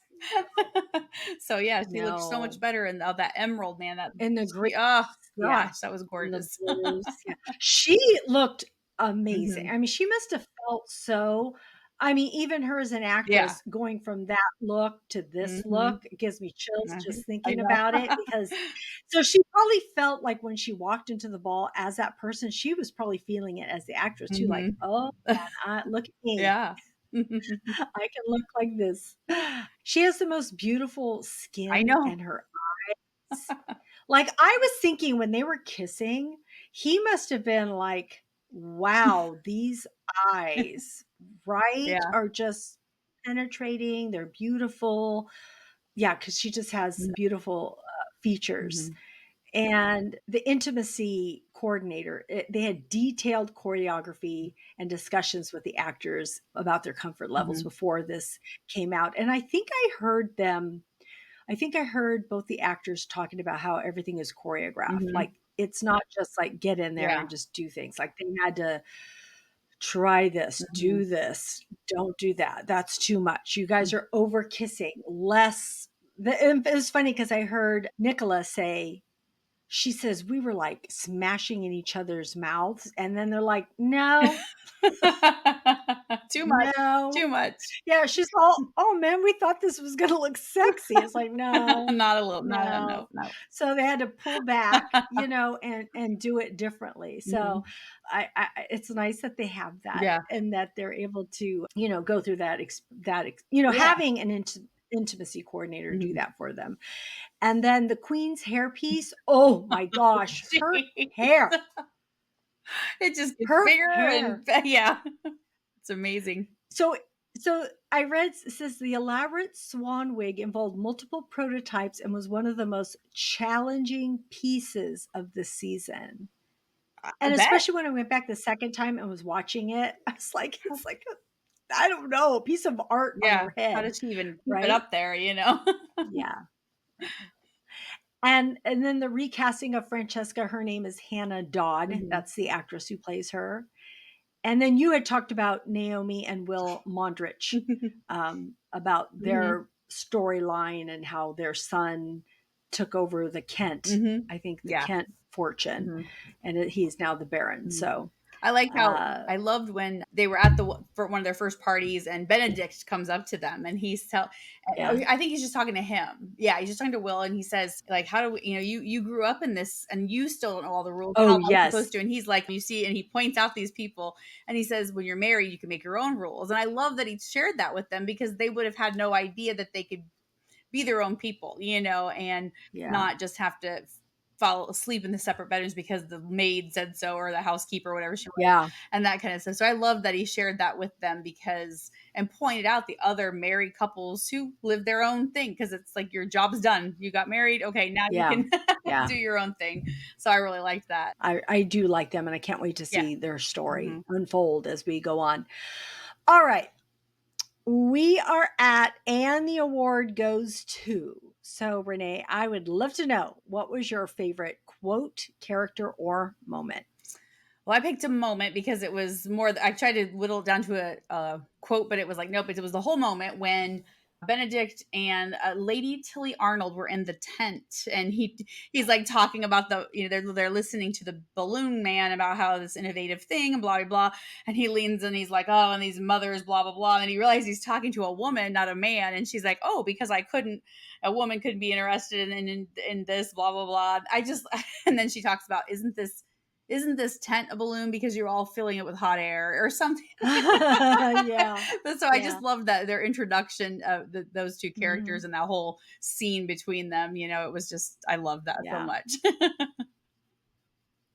Speaker 2: so, yeah, she looks so much
Speaker 1: No,
Speaker 2: better in that emerald, man, that
Speaker 1: and the green,
Speaker 2: she oh
Speaker 1: yeah,
Speaker 2: gosh, that was
Speaker 1: and the
Speaker 2: gorgeous.
Speaker 1: blues, yeah. She looked amazing.
Speaker 2: Mhm.
Speaker 1: I mean, she must have felt so. I mean, even her as an
Speaker 2: Yeah.
Speaker 1: actress going from that look to this
Speaker 2: Mhm.
Speaker 1: look, it gives me chills
Speaker 2: Mhm.
Speaker 1: just
Speaker 2: I
Speaker 1: thinking
Speaker 2: know.
Speaker 1: about it because so she probably felt like when she walked into the ball as that person, she was probably feeling it as the actress too, like,
Speaker 2: Mhm.
Speaker 1: "Oh, man, look at me.
Speaker 2: Yeah.
Speaker 1: I can look like this." She has the most beautiful
Speaker 2: I
Speaker 1: skin
Speaker 2: know.
Speaker 1: and her eyes. Like, I was thinking when they were kissing, he must have been like, "Wow, these eyes, right,
Speaker 2: Yeah.
Speaker 1: are just penetrating, they're beautiful." Yeah, because she just has
Speaker 2: Mhm.
Speaker 1: beautiful, features.
Speaker 2: Mhm.
Speaker 1: And the intimacy coordinator, they had detailed choreography and discussions with the actors about their comfort levels
Speaker 2: Mhm.
Speaker 1: before this came out, and I think I heard both the actors talking about how everything is choreographed.
Speaker 2: Mhm.
Speaker 1: Like, it's not just like get in there
Speaker 2: Yeah.
Speaker 1: and just do things. Like, they had to try this,
Speaker 2: Mhm.
Speaker 1: do this, don't do that. That's too much. You guys
Speaker 2: Mm.
Speaker 1: are over kissing. Less. It was funny because I heard Nicola say, she says, we were like smashing in each other's mouths. And then they're like, no,
Speaker 2: Too much,
Speaker 1: no.
Speaker 2: too much.
Speaker 1: Yeah, she's all, "Oh, man, we thought this was gonna look sexy." It's like, "No,
Speaker 2: Not a little
Speaker 1: no."
Speaker 2: no, no.
Speaker 1: So they had to pull back, and do it differently. So
Speaker 2: Mhm.
Speaker 1: it's nice that they have that
Speaker 2: Yeah.
Speaker 1: and that they're able to, go through
Speaker 2: Yeah.
Speaker 1: having an intimacy coordinator do
Speaker 2: Mhm.
Speaker 1: that for them. And then the queen's hairpiece, oh my gosh,
Speaker 2: Jeez.
Speaker 1: hair,
Speaker 2: It just gets
Speaker 1: her
Speaker 2: bigger and
Speaker 1: hair.
Speaker 2: yeah. It's amazing.
Speaker 1: So so I read it says the elaborate swan wig involved multiple prototypes and was one of the most challenging pieces of the season.
Speaker 2: I
Speaker 1: And
Speaker 2: bet.
Speaker 1: especially when I went back the second time and was watching it, I was like, it's like I don't know, a piece of art on
Speaker 2: Yeah.
Speaker 1: your
Speaker 2: How
Speaker 1: head,
Speaker 2: does she even keep it
Speaker 1: right?
Speaker 2: up there, you know?
Speaker 1: Yeah. And then the recasting of Francesca, her name is Hannah Dodd.
Speaker 2: Mhm.
Speaker 1: That's the actress who plays her. And then you had talked about Naomi and Will Mondrich, about
Speaker 2: Mhm.
Speaker 1: their storyline and how their son took over the Kent,
Speaker 2: Mhm.
Speaker 1: I think the
Speaker 2: Yeah.
Speaker 1: Kent fortune,
Speaker 2: Mhm.
Speaker 1: and he's now the Baron.
Speaker 2: Mhm.
Speaker 1: So,
Speaker 2: I like how
Speaker 1: uh,
Speaker 2: I loved when they were at for one of their first parties and Benedict comes up to them and
Speaker 1: yeah.
Speaker 2: I think he's just talking to him. Yeah, he's just talking to Will and he says like how do we you grew up in this and you still don't know all the rules. How
Speaker 1: Oh,
Speaker 2: am I supposed
Speaker 1: yes.
Speaker 2: to? And he's like you see and he points out these people and he says when you're married you can make your own rules. And I love that he shared that with them because they would have had no idea that they could be their own people, and
Speaker 1: Yeah.
Speaker 2: not just have to fall asleep in the separate bedrooms because the maid said so or the housekeeper or whatever she was
Speaker 1: Yeah.
Speaker 2: and that kind of stuff. So I love that he shared that with them because and pointed out the other married couples who live their own thing because it's like your job's done. You got married. Okay, now you
Speaker 1: Yeah.
Speaker 2: can
Speaker 1: Yeah.
Speaker 2: do your own thing. So I really liked that.
Speaker 1: I do like them, and I can't wait to
Speaker 2: Yeah.
Speaker 1: see their
Speaker 2: Hmm.
Speaker 1: story unfold as we go on. All right. We are at and the award goes to. So, Renee, I would love to know what was your favorite quote, character, or moment?
Speaker 2: Well, I picked a moment because it was more. I tried to whittle it down to a quote, but it was like nope. It was the whole moment when Benedict and Lady Tilly Arnold were in the tent, and he's like talking about they're listening to the balloon man about how this innovative thing and blah blah blah, and he leans and he's like, oh, and these mothers blah blah blah, and then he realizes he's talking to a woman, not a man, and she's like, oh, because a woman couldn't be interested in this blah blah blah. I just and then she talks about isn't this tent a balloon because you're all filling it with hot air or something?
Speaker 1: Yeah.
Speaker 2: But so I
Speaker 1: Yeah.
Speaker 2: just love that their introduction of those two characters
Speaker 1: Mhm.
Speaker 2: and that whole scene between them. It was just I love that so
Speaker 1: Yeah.
Speaker 2: much.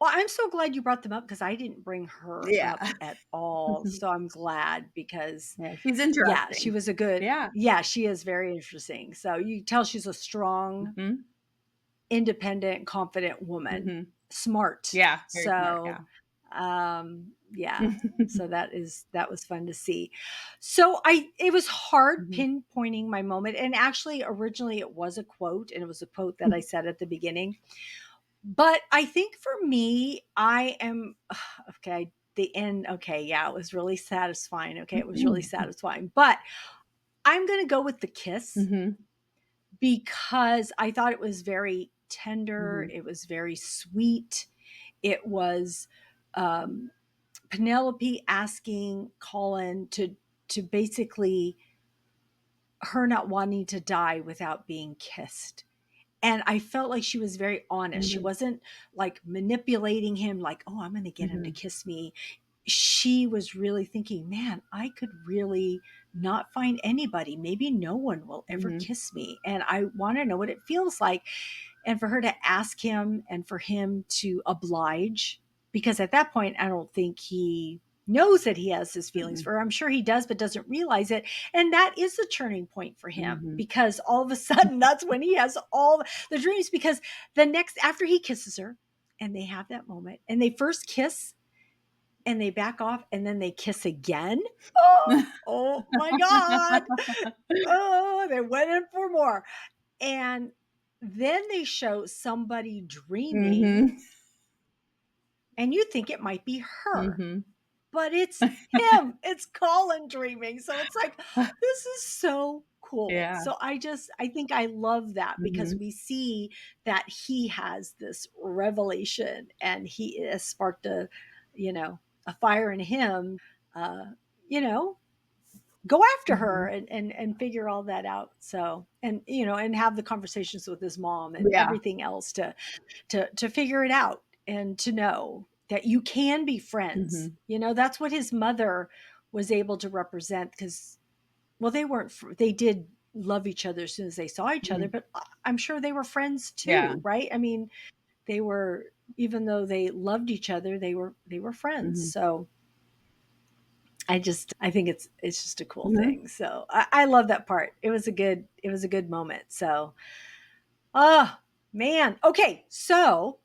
Speaker 1: Well, I'm so glad you brought them up because I didn't bring her
Speaker 2: Yeah.
Speaker 1: up at all. So I'm glad because,
Speaker 2: Yeah, she's
Speaker 1: yeah, she
Speaker 2: interesting.
Speaker 1: was a good,
Speaker 2: Yeah.
Speaker 1: yeah, she is very interesting. So you tell she's a strong,
Speaker 2: Mhm.
Speaker 1: independent, confident woman,
Speaker 2: Mhm.
Speaker 1: smart.
Speaker 2: Yeah, very smart,
Speaker 1: So,
Speaker 2: yeah.
Speaker 1: yeah. So that was fun to see. So it was hard
Speaker 2: Mhm.
Speaker 1: pinpointing my moment. And actually, originally it was a quote, and it was a quote that I said at the beginning. But I think for me, I am okay. The end, okay, yeah, it was really satisfying. Okay, it was really satisfying. But I'm gonna go with the kiss
Speaker 2: Mhm.
Speaker 1: because I thought it was very tender,
Speaker 2: Mhm.
Speaker 1: it was very sweet. It was um Penelope asking Colin to basically her not wanting to die without being kissed. And I felt like she was very honest. She
Speaker 2: Mhm.
Speaker 1: wasn't like manipulating him, like, oh, I'm going to get him to
Speaker 2: Mhm.
Speaker 1: kiss me. She was really thinking, man, I could really not find anybody. Maybe no one will ever
Speaker 2: Mhm.
Speaker 1: kiss me. And I want to know what it feels like. And for her to ask him and for him to oblige, because at that point, I don't think he knows that he has his feelings
Speaker 2: Mhm.
Speaker 1: for her. I'm sure he does, but doesn't realize it. And that is the turning point for him
Speaker 2: Mhm.
Speaker 1: because all of a sudden that's when he has all the dreams. Because the next, after he kisses her and they have that moment and they first kiss and they back off and then they kiss again. Oh my God. Oh, they went in for more. And then they show somebody dreaming,
Speaker 2: Mhm.
Speaker 1: and you think it might be her,
Speaker 2: Mhm.
Speaker 1: but it's him. It's Colin dreaming. So it's like, this is so cool.
Speaker 2: Yeah.
Speaker 1: So I think I love that because
Speaker 2: Mhm.
Speaker 1: we see that he has this revelation and he has sparked a fire in him, uh, you know, go after her
Speaker 2: Mhm.
Speaker 1: and figure all that out. So, and, and have the conversations with his mom and
Speaker 2: Yeah.
Speaker 1: everything else to figure it out and to know that you can be friends.
Speaker 2: Mhm.
Speaker 1: That's what his mother was able to represent because, well, they weren't, they did love each other as soon as they saw each other,
Speaker 2: Mhm.
Speaker 1: but I'm sure they were friends
Speaker 2: Yeah.
Speaker 1: too, right? I mean, they were, even though they loved each other, they were friends.
Speaker 2: Mhm.
Speaker 1: So I think it's just a cool
Speaker 2: Mhm.
Speaker 1: thing. So I love that part. It was a good moment. So, oh man. Okay. So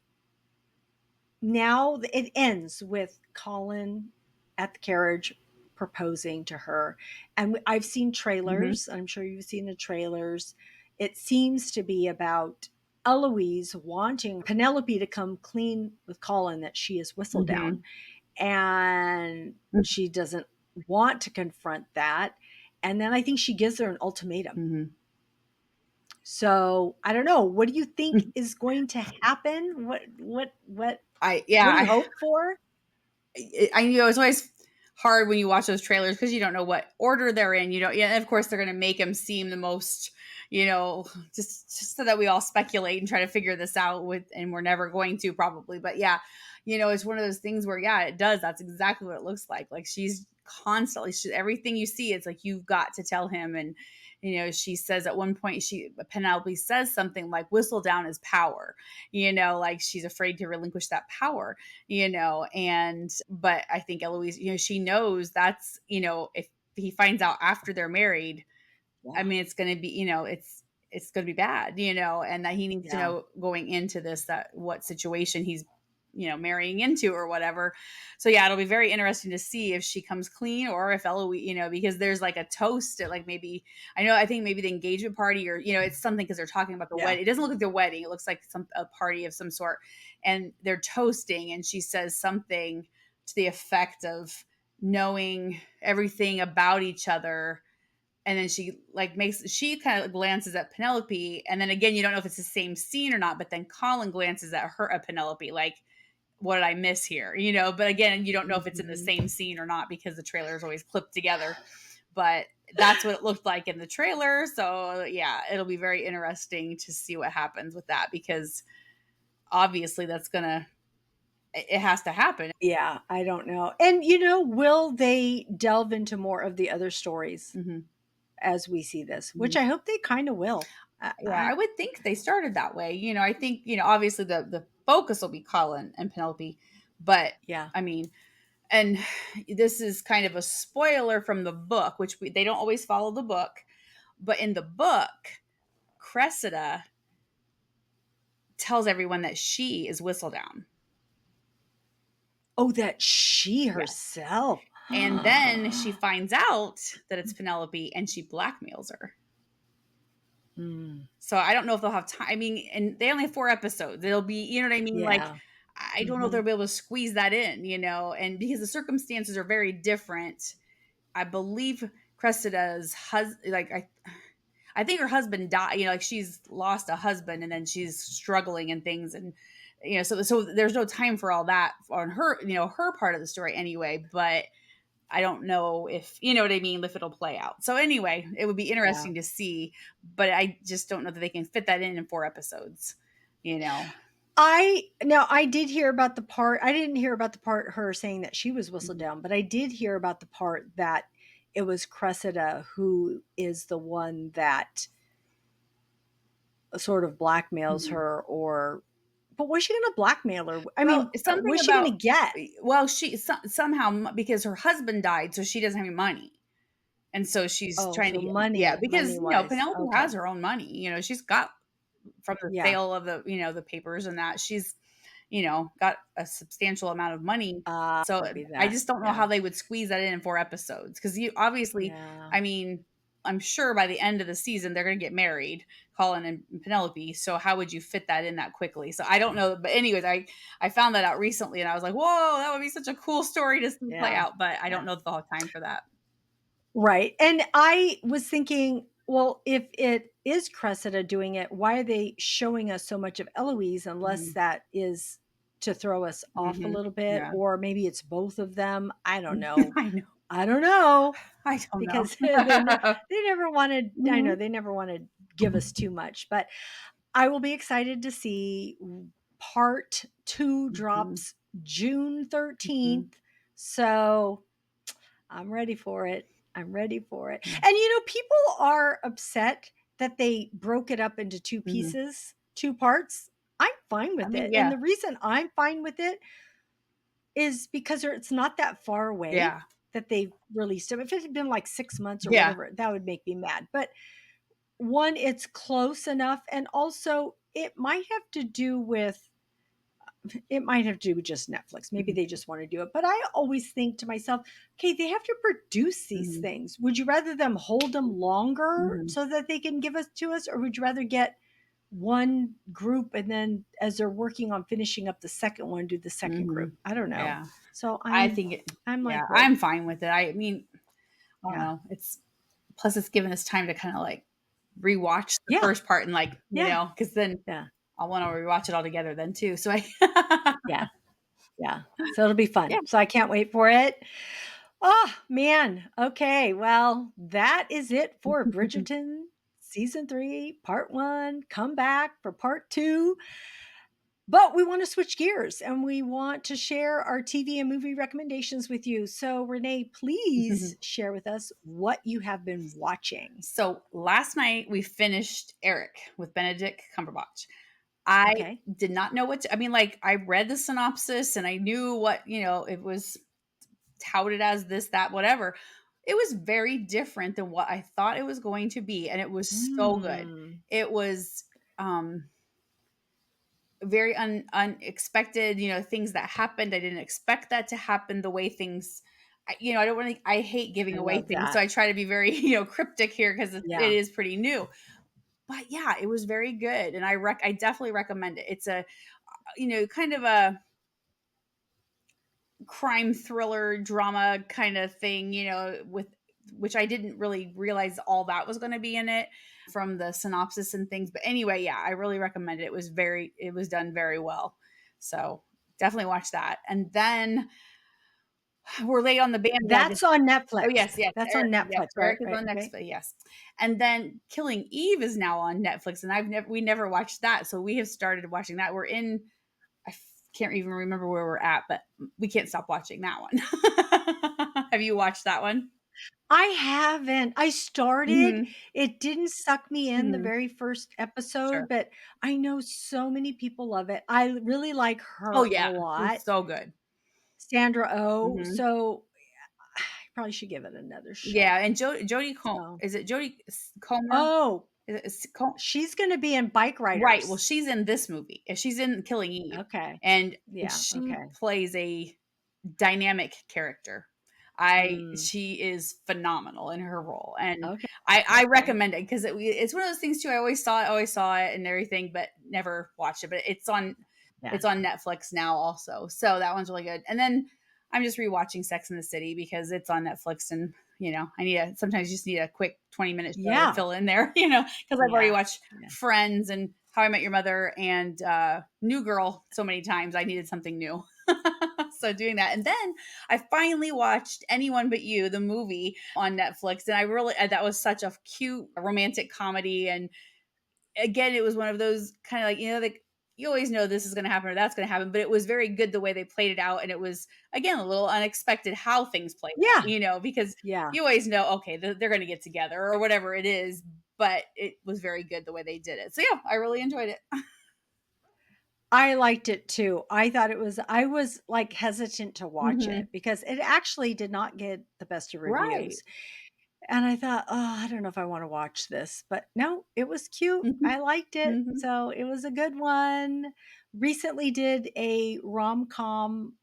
Speaker 1: now it ends with Colin at the carriage proposing to her. And I've seen
Speaker 2: Mhm.
Speaker 1: trailers. I'm sure you've seen the trailers. It seems to be about Eloise wanting Penelope to come clean with Colin that she is Whistledown.
Speaker 2: Mhm.
Speaker 1: And she doesn't want to confront that. And then I think she gives her an ultimatum.
Speaker 2: Mhm.
Speaker 1: So I don't know. What do you think
Speaker 2: Mhm.
Speaker 1: is going to happen?
Speaker 2: I
Speaker 1: What
Speaker 2: yeah,
Speaker 1: do you hope for?
Speaker 2: it's always hard when you watch those trailers because you don't know what order they're in. You don't, yeah, and of course they're going to make them seem the most, just so that we all speculate and try to figure this out and we're never going to probably. But yeah, it's one of those things where yeah, it does. That's exactly what it looks like. Like she's constantly, everything you see, it's like you've got to tell him. And she says at one point, Penelope says something like, "Whistle down is power." Like she's afraid to relinquish that power and but I think Eloise, she knows that's, if he finds out after they're married, I
Speaker 1: Yeah.
Speaker 2: mean, it's going to be, it's going to be bad, and that he needs to
Speaker 1: Yeah.
Speaker 2: know going into this, that what situation he's, marrying into or whatever. So yeah, it'll be very interesting to see if she comes clean or if Eloise, because there's like a toast at like maybe, I think maybe the engagement party or, it's something because they're talking about the
Speaker 1: Yeah.
Speaker 2: wedding. It doesn't look like the wedding. It looks like a party of some sort and they're toasting and she says something to the effect of knowing everything about each other and then she kind of glances at Penelope, and then again, you don't know if it's the same scene or not, but then Colin glances at her at Penelope, like, what did I miss here? But again, you don't know if it's in the
Speaker 1: Mhm.
Speaker 2: same scene or not because the trailer is always clipped together. But that's what it looked like in the trailer. So yeah, it'll be very interesting to see what happens with that because obviously it has to happen.
Speaker 1: Yeah, I don't know. And, will they delve into more of the other stories
Speaker 2: Mhm.
Speaker 1: as we see this? Which
Speaker 2: Mhm.
Speaker 1: I hope they kind of will.
Speaker 2: Yeah, I would think they started that way. I think, obviously the focus will be Colin and Penelope, but
Speaker 1: Yeah.
Speaker 2: I mean, and this is kind of a spoiler from the book, which they don't always follow the book, but in the book, Cressida tells everyone that she is Whistledown.
Speaker 1: Oh, that she
Speaker 2: Yes.
Speaker 1: herself.
Speaker 2: And then she finds out that it's Penelope and she blackmails her.
Speaker 1: Mm,
Speaker 2: So I don't know if they'll have time. I mean, and they only have 4 episodes. It'll be, you know what I mean? Like,
Speaker 1: yeah.
Speaker 2: I don't know if
Speaker 1: Mhm.
Speaker 2: they'll be able to squeeze that in, and because the circumstances are very different, I believe Cressida's husband, like, I think her husband died, like she's lost a husband and then she's struggling and things. And, so there's no time for all that on her, her part of the story anyway. But I don't know if, you know what I mean, if it'll play out. So anyway, it would be
Speaker 1: Yeah.
Speaker 2: interesting to see, but I just don't know that they can fit that in 4 episodes, you know.
Speaker 1: I did hear about the part. I didn't hear about the part her saying that she was whistled
Speaker 2: Mhm.
Speaker 1: down, but I did hear about the part that it was Cressida who is the one that sort of blackmails
Speaker 2: Mhm.
Speaker 1: her, or but what's she going to blackmail her? I
Speaker 2: Well,
Speaker 1: mean,
Speaker 2: something
Speaker 1: what's she going
Speaker 2: about,
Speaker 1: to get?
Speaker 2: well, somehow, because her husband died, so she doesn't have any money. And so she's
Speaker 1: Oh,
Speaker 2: trying to
Speaker 1: so
Speaker 2: get, yeah, because,
Speaker 1: money wise.
Speaker 2: Penelope
Speaker 1: Okay.
Speaker 2: has her own money. She's got from the
Speaker 1: Yeah.
Speaker 2: sale of the papers and that she's, got a substantial amount of money. So
Speaker 1: Could be
Speaker 2: I
Speaker 1: that.
Speaker 2: just don't know
Speaker 1: Yeah.
Speaker 2: how they would squeeze that in 4 episodes because you obviously,
Speaker 1: Yeah.
Speaker 2: I mean, I'm sure by the end of the season they're going to get married, Colin and Penelope. So how would you fit that in that quickly? So I don't know, but anyways, I found that out recently and I was like, whoa, that would be such a cool story to see play
Speaker 1: Yeah.
Speaker 2: out. But I don't
Speaker 1: Yeah.
Speaker 2: know if they'll have time for that.
Speaker 1: Right. And I was thinking, well, if it is Cressida doing it, why are they showing us so much of Eloise unless
Speaker 2: Hmm.
Speaker 1: that is to throw us off a
Speaker 2: Hmm.
Speaker 1: little bit,
Speaker 2: Yeah.
Speaker 1: or maybe it's both of them. I don't know.
Speaker 2: I know.
Speaker 1: I don't know
Speaker 2: I don't know.
Speaker 1: because they never wanted, I know
Speaker 2: Mhm,
Speaker 1: they never want to give us too much, but I will be excited to see part 2
Speaker 2: mhm,
Speaker 1: drops June
Speaker 2: mhm,
Speaker 1: 13th. So I'm ready for it. I'm ready for it.
Speaker 2: yeah,
Speaker 1: And people are upset that they broke it up into 2
Speaker 2: mhm.
Speaker 1: pieces, 2 parts. I'm fine
Speaker 2: I
Speaker 1: with
Speaker 2: mean,
Speaker 1: it. And
Speaker 2: yeah,
Speaker 1: the reason I'm fine with it is because it's not that far away
Speaker 2: yeah,
Speaker 1: that they've released them. If it had been like 6 months or
Speaker 2: yeah,
Speaker 1: whatever, that would make me mad. But one, it's close enough, and also it might have to do with just Netflix. Maybe
Speaker 2: mhm,
Speaker 1: they just want to do it. But I always think to myself, okay, they have to produce these
Speaker 2: mhm,
Speaker 1: things. Would you rather them hold them longer
Speaker 2: mhm,
Speaker 1: so that they can give us to us, or would you rather get one group and then as they're working on finishing up the second one, do the second group?
Speaker 2: mhm.
Speaker 1: I don't know.
Speaker 2: Yeah,
Speaker 1: So
Speaker 2: I
Speaker 1: I'm
Speaker 2: think it
Speaker 1: I'm
Speaker 2: yeah,
Speaker 1: like, well,
Speaker 2: I'm fine with it. I mean, I don't
Speaker 1: yeah,
Speaker 2: know, it's plus it's given us time to kinda, like, rewatch the
Speaker 1: yeah,
Speaker 2: first part and, like,
Speaker 1: yeah,
Speaker 2: because then
Speaker 1: yeah,
Speaker 2: I'll wanna rewatch it all together then too, so I
Speaker 1: yeah, yeah. So it'll be
Speaker 2: yeah.
Speaker 1: fun. So I can't wait for it. Oh, man. Okay. Well, that is it for Bridgerton season 3, part 1. Come back for part 2. But we want to switch gears and we want to share our TV and movie recommendations with you. So, Renee, please share with us what you have been watching.
Speaker 2: So, last night we finished Eric with Benedict Cumberbatch. I
Speaker 1: Okay.
Speaker 2: did not know what to, I mean, like, I read the synopsis and I knew what, it was touted as this, that, whatever. It was very different than what I thought it was going to be, and it was so good.
Speaker 1: Mm.
Speaker 2: It was very unexpected, things that happened. I didn't expect that to happen the way things I don't really I hate
Speaker 1: I
Speaker 2: giving away
Speaker 1: love
Speaker 2: things. So
Speaker 1: that.
Speaker 2: I try to be very, cryptic here because it
Speaker 1: Yeah.
Speaker 2: is pretty new. But yeah, it was very good and I definitely recommend it. It's a kind of a crime thriller drama kind of thing, with which I didn't really realize all that was going to be in it from the synopsis and things. But anyway, yeah, I really recommend it. It was done very well. So definitely watch that. And then we're late on the bandwagon.
Speaker 1: That's on
Speaker 2: Oh
Speaker 1: Netflix.
Speaker 2: yes, yes,
Speaker 1: That's
Speaker 2: Eric,
Speaker 1: on
Speaker 2: yep,
Speaker 1: Netflix, right?
Speaker 2: Eric is
Speaker 1: Right,
Speaker 2: on
Speaker 1: right.
Speaker 2: Netflix. Yes, and then Killing Eve is now on Netflix, and we never watched that, so we have started watching that. We're in. Can't even remember where we're at, but we can't stop watching that one. Have you watched that one?
Speaker 1: I haven't. I started,
Speaker 2: Hmm.
Speaker 1: it didn't suck me in the
Speaker 2: Hmm.
Speaker 1: very first episode,
Speaker 2: Sure.
Speaker 1: but I know so many people love it. I really like
Speaker 2: Oh
Speaker 1: her a
Speaker 2: yeah,
Speaker 1: lot,
Speaker 2: she's so good.
Speaker 1: Sandra Oh,
Speaker 2: Hmm.
Speaker 1: so I probably should give it another
Speaker 2: Yeah,
Speaker 1: shot.
Speaker 2: and Jodie
Speaker 1: So,
Speaker 2: is it Jodie Comer?
Speaker 1: oh,
Speaker 2: Is it
Speaker 1: she's gonna be in Bike
Speaker 2: right. Well,
Speaker 1: Riders.
Speaker 2: she's in this movie. She's in Killing Eve,
Speaker 1: Okay.
Speaker 2: and
Speaker 1: Yeah,
Speaker 2: she
Speaker 1: okay.
Speaker 2: plays a dynamic character. I
Speaker 1: Mm,
Speaker 2: She is phenomenal in her role, and
Speaker 1: okay,
Speaker 2: I
Speaker 1: okay.
Speaker 2: recommend it because it's one of those things too. I always saw it and everything, but never watched it. But
Speaker 1: Yeah.
Speaker 2: it's on Netflix now also, so that one's really good. And then I'm just rewatching Sex in the City because it's on Netflix, and I need a sometimes you just need a quick 20-minute show to
Speaker 1: Yeah.
Speaker 2: fill in there, because I've already
Speaker 1: Yeah.
Speaker 2: watched
Speaker 1: Yeah.
Speaker 2: Friends and How I Met Your Mother and New Girl so many times. I needed something new. So doing that. And then I finally watched Anyone But You, the movie on Netflix. And I really, that was such a cute romantic comedy. And again, it was one of those kind of like, like you always know this is going to happen or that's going to happen, but it was very good the way they played it out. And it was, again, a little unexpected how things played out,
Speaker 1: Yeah.
Speaker 2: because
Speaker 1: Yeah.
Speaker 2: you always know, okay, they're going to get together or whatever it is. But it was very good the way they did it. So yeah, I really enjoyed it.
Speaker 1: I liked it too. I was like hesitant to watch
Speaker 2: Hmm.
Speaker 1: it because it actually did not get the best of
Speaker 2: Right.
Speaker 1: reviews. And I thought, oh, I don't know if I want to watch this, but no, it was cute.
Speaker 2: Hmm.
Speaker 1: I liked it.
Speaker 2: Hmm.
Speaker 1: So it was a good one. Recently did a rom com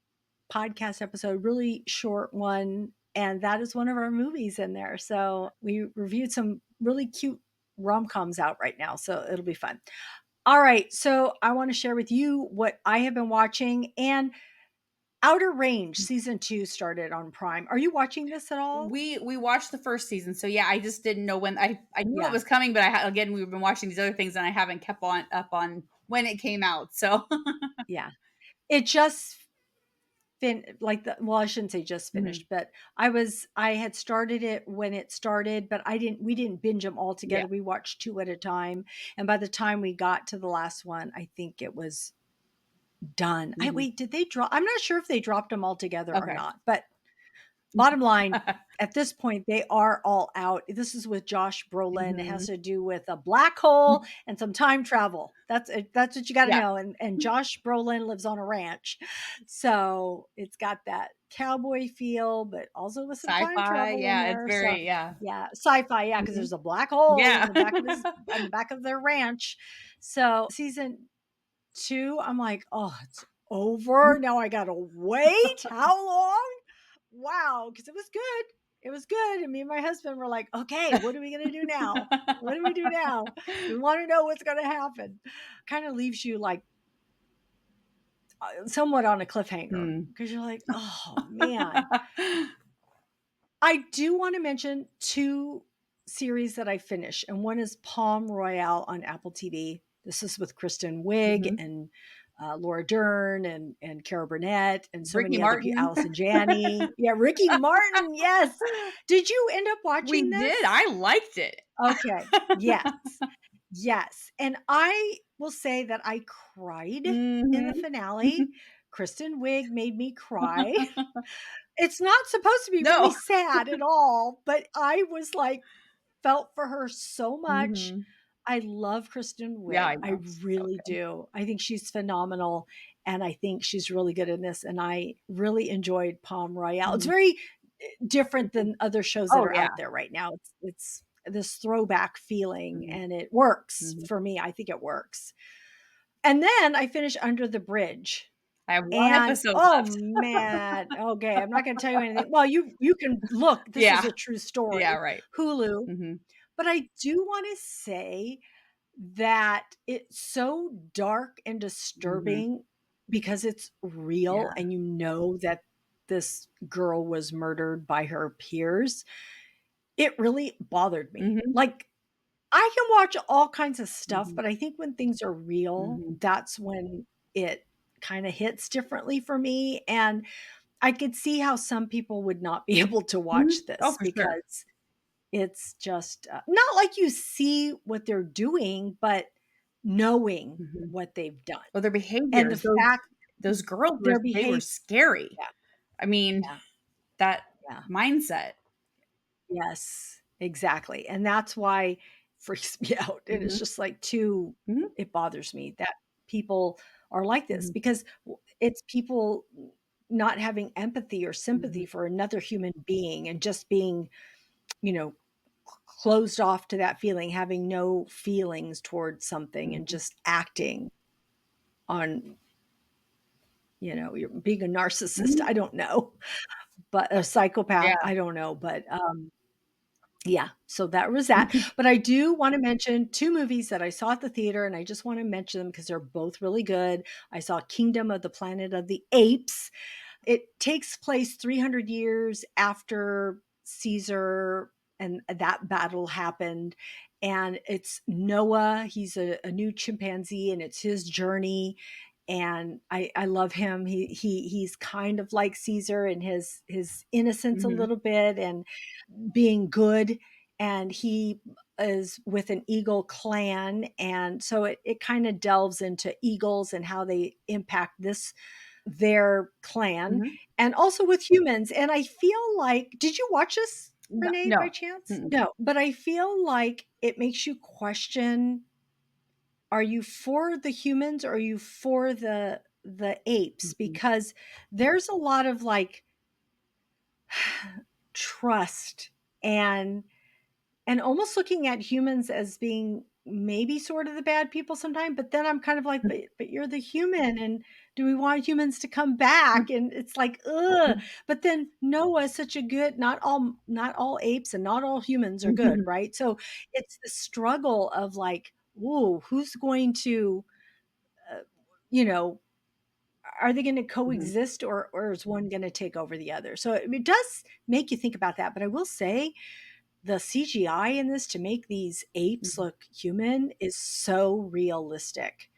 Speaker 1: podcast episode, really short one. And that is one of our movies in there. So we reviewed some really cute rom coms out right now. So it'll be fun. All right. So I want to share with you what I have been watching. And Outer Range season 2 started on Prime. Are you watching this at all?
Speaker 2: We watched the first season, so yeah, I just didn't know when. I knew it
Speaker 1: Yeah.
Speaker 2: was coming, but again, we've been watching these other things, and I haven't kept on up on when it came out. So
Speaker 1: Yeah. It just I shouldn't say just
Speaker 2: mhm.
Speaker 1: finished, but I had started it when it started, but we didn't binge them all
Speaker 2: Yeah.
Speaker 1: together. We watched 2 at a time. And by the time we got to the last one, I think it was done.
Speaker 2: Hmm.
Speaker 1: Did they drop? I'm not sure if they dropped them all together or
Speaker 2: Okay.
Speaker 1: not, but bottom line, at this point, they are all out. This is with Josh Brolin. It
Speaker 2: Hmm.
Speaker 1: has to do with a black hole and some time travel. That's it. That's what you got to
Speaker 2: Yeah.
Speaker 1: know. And Josh Brolin lives on a ranch, so it's got that cowboy feel, but also with some time
Speaker 2: Sci-fi.
Speaker 1: travel in
Speaker 2: Yeah, it's
Speaker 1: there. So
Speaker 2: very yeah.
Speaker 1: yeah, sci-fi. Yeah, because
Speaker 2: Hmm.
Speaker 1: there's a black hole
Speaker 2: Yeah.
Speaker 1: in the back of their ranch. So season 2, I'm like, oh, it's over now. I gotta wait. How long? Wow, because it was good. It was good. And me and my husband were like, okay, what are we going to do now? What do we do now? We want to know what's going to happen. Kind of leaves you like somewhat on a cliffhanger
Speaker 2: Hmm.
Speaker 1: because you're like, oh man. I do want to mention 2 series that I finished, and one is Palm Royale on Apple TV. This is with Kristen Wiig
Speaker 2: Hmm.
Speaker 1: and Laura Dern and Cara Burnett and so
Speaker 2: Ricky
Speaker 1: many other people.
Speaker 2: Martin.
Speaker 1: Allison Janney, yeah, Ricky Martin. Yes. Did you end up watching
Speaker 2: We did.
Speaker 1: this?
Speaker 2: I liked it.
Speaker 1: Okay. Yes. Yes. And I will say that I cried in the
Speaker 2: Hmm.
Speaker 1: finale. Kristen Wiig made me cry. It's not supposed to be really
Speaker 2: No.
Speaker 1: sad at all, but I was like, felt for her so much.
Speaker 2: Hmm.
Speaker 1: I love Kristen
Speaker 2: Yeah,
Speaker 1: Wiig.
Speaker 2: I
Speaker 1: I
Speaker 2: know. So
Speaker 1: really do. I think she's phenomenal, and I think she's really good in this, and I really enjoyed Palm Royale. It's
Speaker 2: good.
Speaker 1: very different than other shows that
Speaker 2: Oh,
Speaker 1: are
Speaker 2: yeah.
Speaker 1: out there right now. It's this throwback feeling,
Speaker 2: Mhm,
Speaker 1: and it works
Speaker 2: mhm.
Speaker 1: for me. I think it works. And then I finished Under the Bridge.
Speaker 2: I have 1
Speaker 1: And,
Speaker 2: episode
Speaker 1: oh,
Speaker 2: left.
Speaker 1: man, okay, I'm not gonna tell you anything. Well, you can look, this is
Speaker 2: Yeah.
Speaker 1: a true
Speaker 2: Yeah,
Speaker 1: story,
Speaker 2: right.
Speaker 1: Hulu,
Speaker 2: Mhm.
Speaker 1: but I do wanna say that it's so dark and
Speaker 2: Mhm.
Speaker 1: disturbing because it's real
Speaker 2: Yeah.
Speaker 1: and you know that this girl was murdered by her peers. it really bothered me.
Speaker 2: Mhm.
Speaker 1: Like, I can watch all kinds of stuff,
Speaker 2: Mhm.
Speaker 1: but I think when things are real,
Speaker 2: Mhm.
Speaker 1: that's when it kinda hits differently for me, and I could see how some people would not be able to
Speaker 2: Mhm.
Speaker 1: watch
Speaker 2: Oh,
Speaker 1: this
Speaker 2: for sure.
Speaker 1: because it's just, not like you see what they're doing, but knowing
Speaker 2: Mhm.
Speaker 1: what they've done,
Speaker 2: Well, their
Speaker 1: and the
Speaker 2: behaviors,
Speaker 1: fact
Speaker 2: those girls were
Speaker 1: their
Speaker 2: they were
Speaker 1: behavior.
Speaker 2: scary.
Speaker 1: Yeah,
Speaker 2: I mean,
Speaker 1: yeah,
Speaker 2: that
Speaker 1: yeah.
Speaker 2: mindset.
Speaker 1: Yes, exactly, and that's why it freaks me out, and it's
Speaker 2: Mhm.
Speaker 1: just, like, too
Speaker 2: Mhm.
Speaker 1: it bothers me that people are like this
Speaker 2: Mhm.
Speaker 1: because it's people not having empathy or
Speaker 2: Mhm.
Speaker 1: sympathy for another human being and just being, you know, closed off to that feeling, having no feelings towards something and
Speaker 2: Mhm.
Speaker 1: just acting on, you're being a narcissist,
Speaker 2: Mhm.
Speaker 1: I don't know, but a psychopath,
Speaker 2: Yeah.
Speaker 1: I don't know, but, yeah, so that was that, but I do wanna mention 2 movies that I saw at the theater, and I just wanna mention them because 'cause they're both really good. I saw Kingdom of the Planet of the Apes. It takes place 300 years after Caesar and that battle happened, and it's Noah, he's a new chimpanzee, and it's his journey, and I love him. He's kind of like Caesar in his innocence a
Speaker 2: Mhm.
Speaker 1: little bit and being good, and he is with an eagle clan, and so it kinda delves into eagles and how they impact their clan,
Speaker 2: Mhm.
Speaker 1: and also with humans, and I feel like did you watch this,
Speaker 2: No,
Speaker 1: Renee, by
Speaker 2: no.
Speaker 1: chance?
Speaker 2: Mm-mm.
Speaker 1: No, but I feel like it makes you question, are you for the humans or are you for the apes?
Speaker 2: Mhm.
Speaker 1: Because there's a lot of, like, trust and almost looking at humans as being maybe sort of the bad people sometimes, but then I'm kind of like, but you're the human, and do we want humans to come back? And it's like, ugh. But then Noah is such a good, not all apes and not all humans are good,
Speaker 2: Mhm.
Speaker 1: right? So it's the struggle of like, ooh, who's going to, uh, you know, are they going to
Speaker 2: Mhm.
Speaker 1: coexist or is one going to take over the other? So it does make you think about that. But I will say the CGI in this to make these apes
Speaker 2: Mhm.
Speaker 1: look human is so realistic.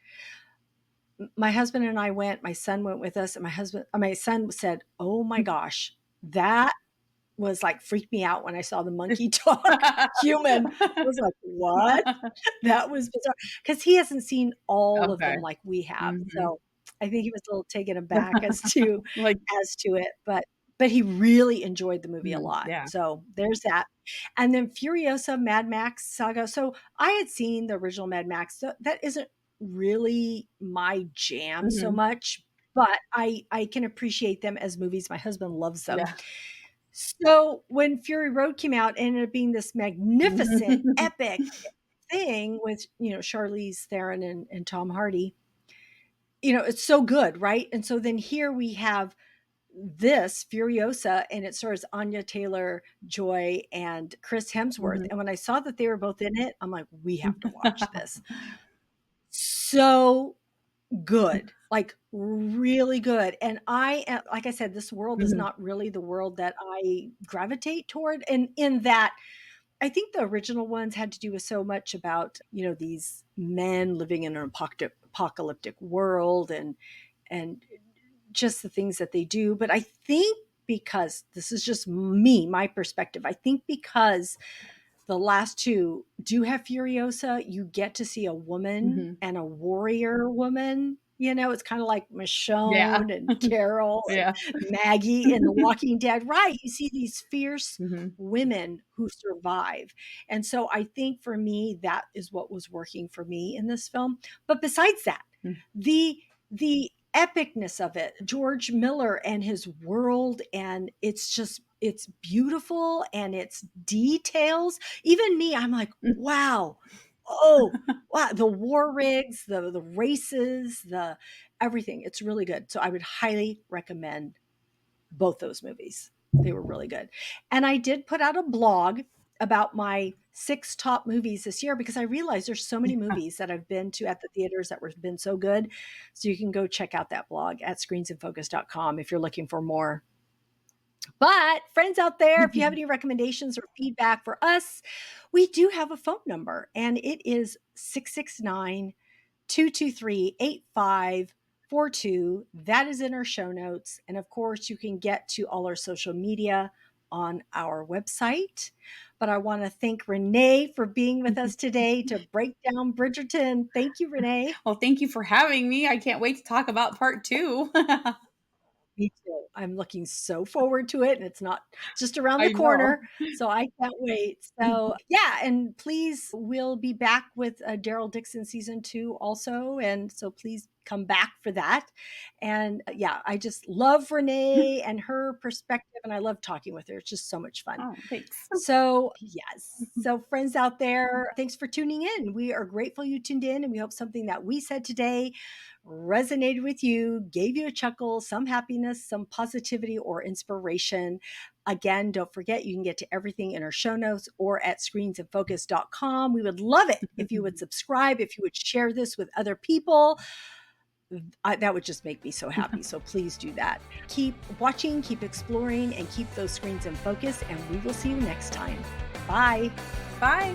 Speaker 1: My husband and I went, my son went with us, and my son said, "Oh my gosh, that was like freaked me out when I saw the monkey talk human." I was like, "What?" That was bizarre because he hasn't seen all of
Speaker 2: Okay.
Speaker 1: them like we have.
Speaker 2: Mhm.
Speaker 1: So I think he was a little taken aback
Speaker 2: Like,
Speaker 1: as to it, but he really enjoyed the movie a lot.
Speaker 2: yeah.
Speaker 1: So there's that. And then Furiosa, Mad Max Saga. So I had seen the original Mad Max. So that isn't really my jam so
Speaker 2: Mhm.
Speaker 1: much, but I can appreciate them as movies. My husband loves them.
Speaker 2: Yeah.
Speaker 1: So when Fury Road came out, it ended up being this magnificent,
Speaker 2: Mhm.
Speaker 1: epic thing with, Charlize Theron and Tom Hardy. It's so good, right? And so then here we have this Furiosa, and it stars Anya Taylor Joy and Chris Hemsworth.
Speaker 2: Mhm.
Speaker 1: And when I saw that they were both in it, I'm like, we have to watch this. So good, like really good. And like I said, this world is
Speaker 2: Mhm.
Speaker 1: not really the world that I gravitate toward. And in that, I think the original ones had to do with so much about, these men living in an apocalyptic world and just the things that they do. But I think because this is just me, my perspective, I think because the last two do have Furiosa, you get to see a woman
Speaker 2: Mhm.
Speaker 1: and a warrior woman. It's kind of like
Speaker 2: Yeah.
Speaker 1: Michonne and Carol
Speaker 2: Yeah.
Speaker 1: and Maggie in The Walking Dead. Right. You see these fierce
Speaker 2: Mhm.
Speaker 1: women who survive. And so I think for me, that is what was working for me in this film. But besides that,
Speaker 2: Mm.
Speaker 1: the epicness of it, George Miller and his world, and it's beautiful and it's details. Even me, I'm like,
Speaker 2: Mm.
Speaker 1: wow, oh wow, the war rigs, the races, the everything. It's really good. So I would highly recommend both those movies. They were really good. And I did put out a blog about my 6 top movies this year because I realized there's so many movies that I've been to at the theaters that were been so good. So you can go check out that blog at screensinfocus.com if you're looking for more. But friends out there, if you have any recommendations or feedback for us, we do have a phone number, and it is 669 223 8542. That is in our show notes. And of course, you can get to all our social media on our website. But I want to thank Renee for being with us today to break down Bridgerton. Thank you, Renee.
Speaker 2: Well, thank you for having me. I can't wait to talk about part 2.
Speaker 1: Me too. I'm looking so forward to it, and it's not just around the
Speaker 2: I know.
Speaker 1: corner, so I can't wait. So, yeah, and please, we'll be back with Daryl Dixon season 2 also, and so please come back for that. And yeah, I just love Renee and her perspective, and I love talking with her. It's just so much fun.
Speaker 2: Oh, thanks.
Speaker 1: So, yes. So, friends out there, thanks for tuning in. We are grateful you tuned in, and we hope something that we said today resonated with you, gave you a chuckle, some happiness, some positivity, or inspiration. Again, don't forget you can get to everything in our show notes or at screensandfocus.com. We would love it if you would subscribe, if you would share this with other people. That would just make me so happy. So please do that. Keep watching, keep exploring, and keep those screens in focus. And we will see you next time. Bye.
Speaker 2: Bye.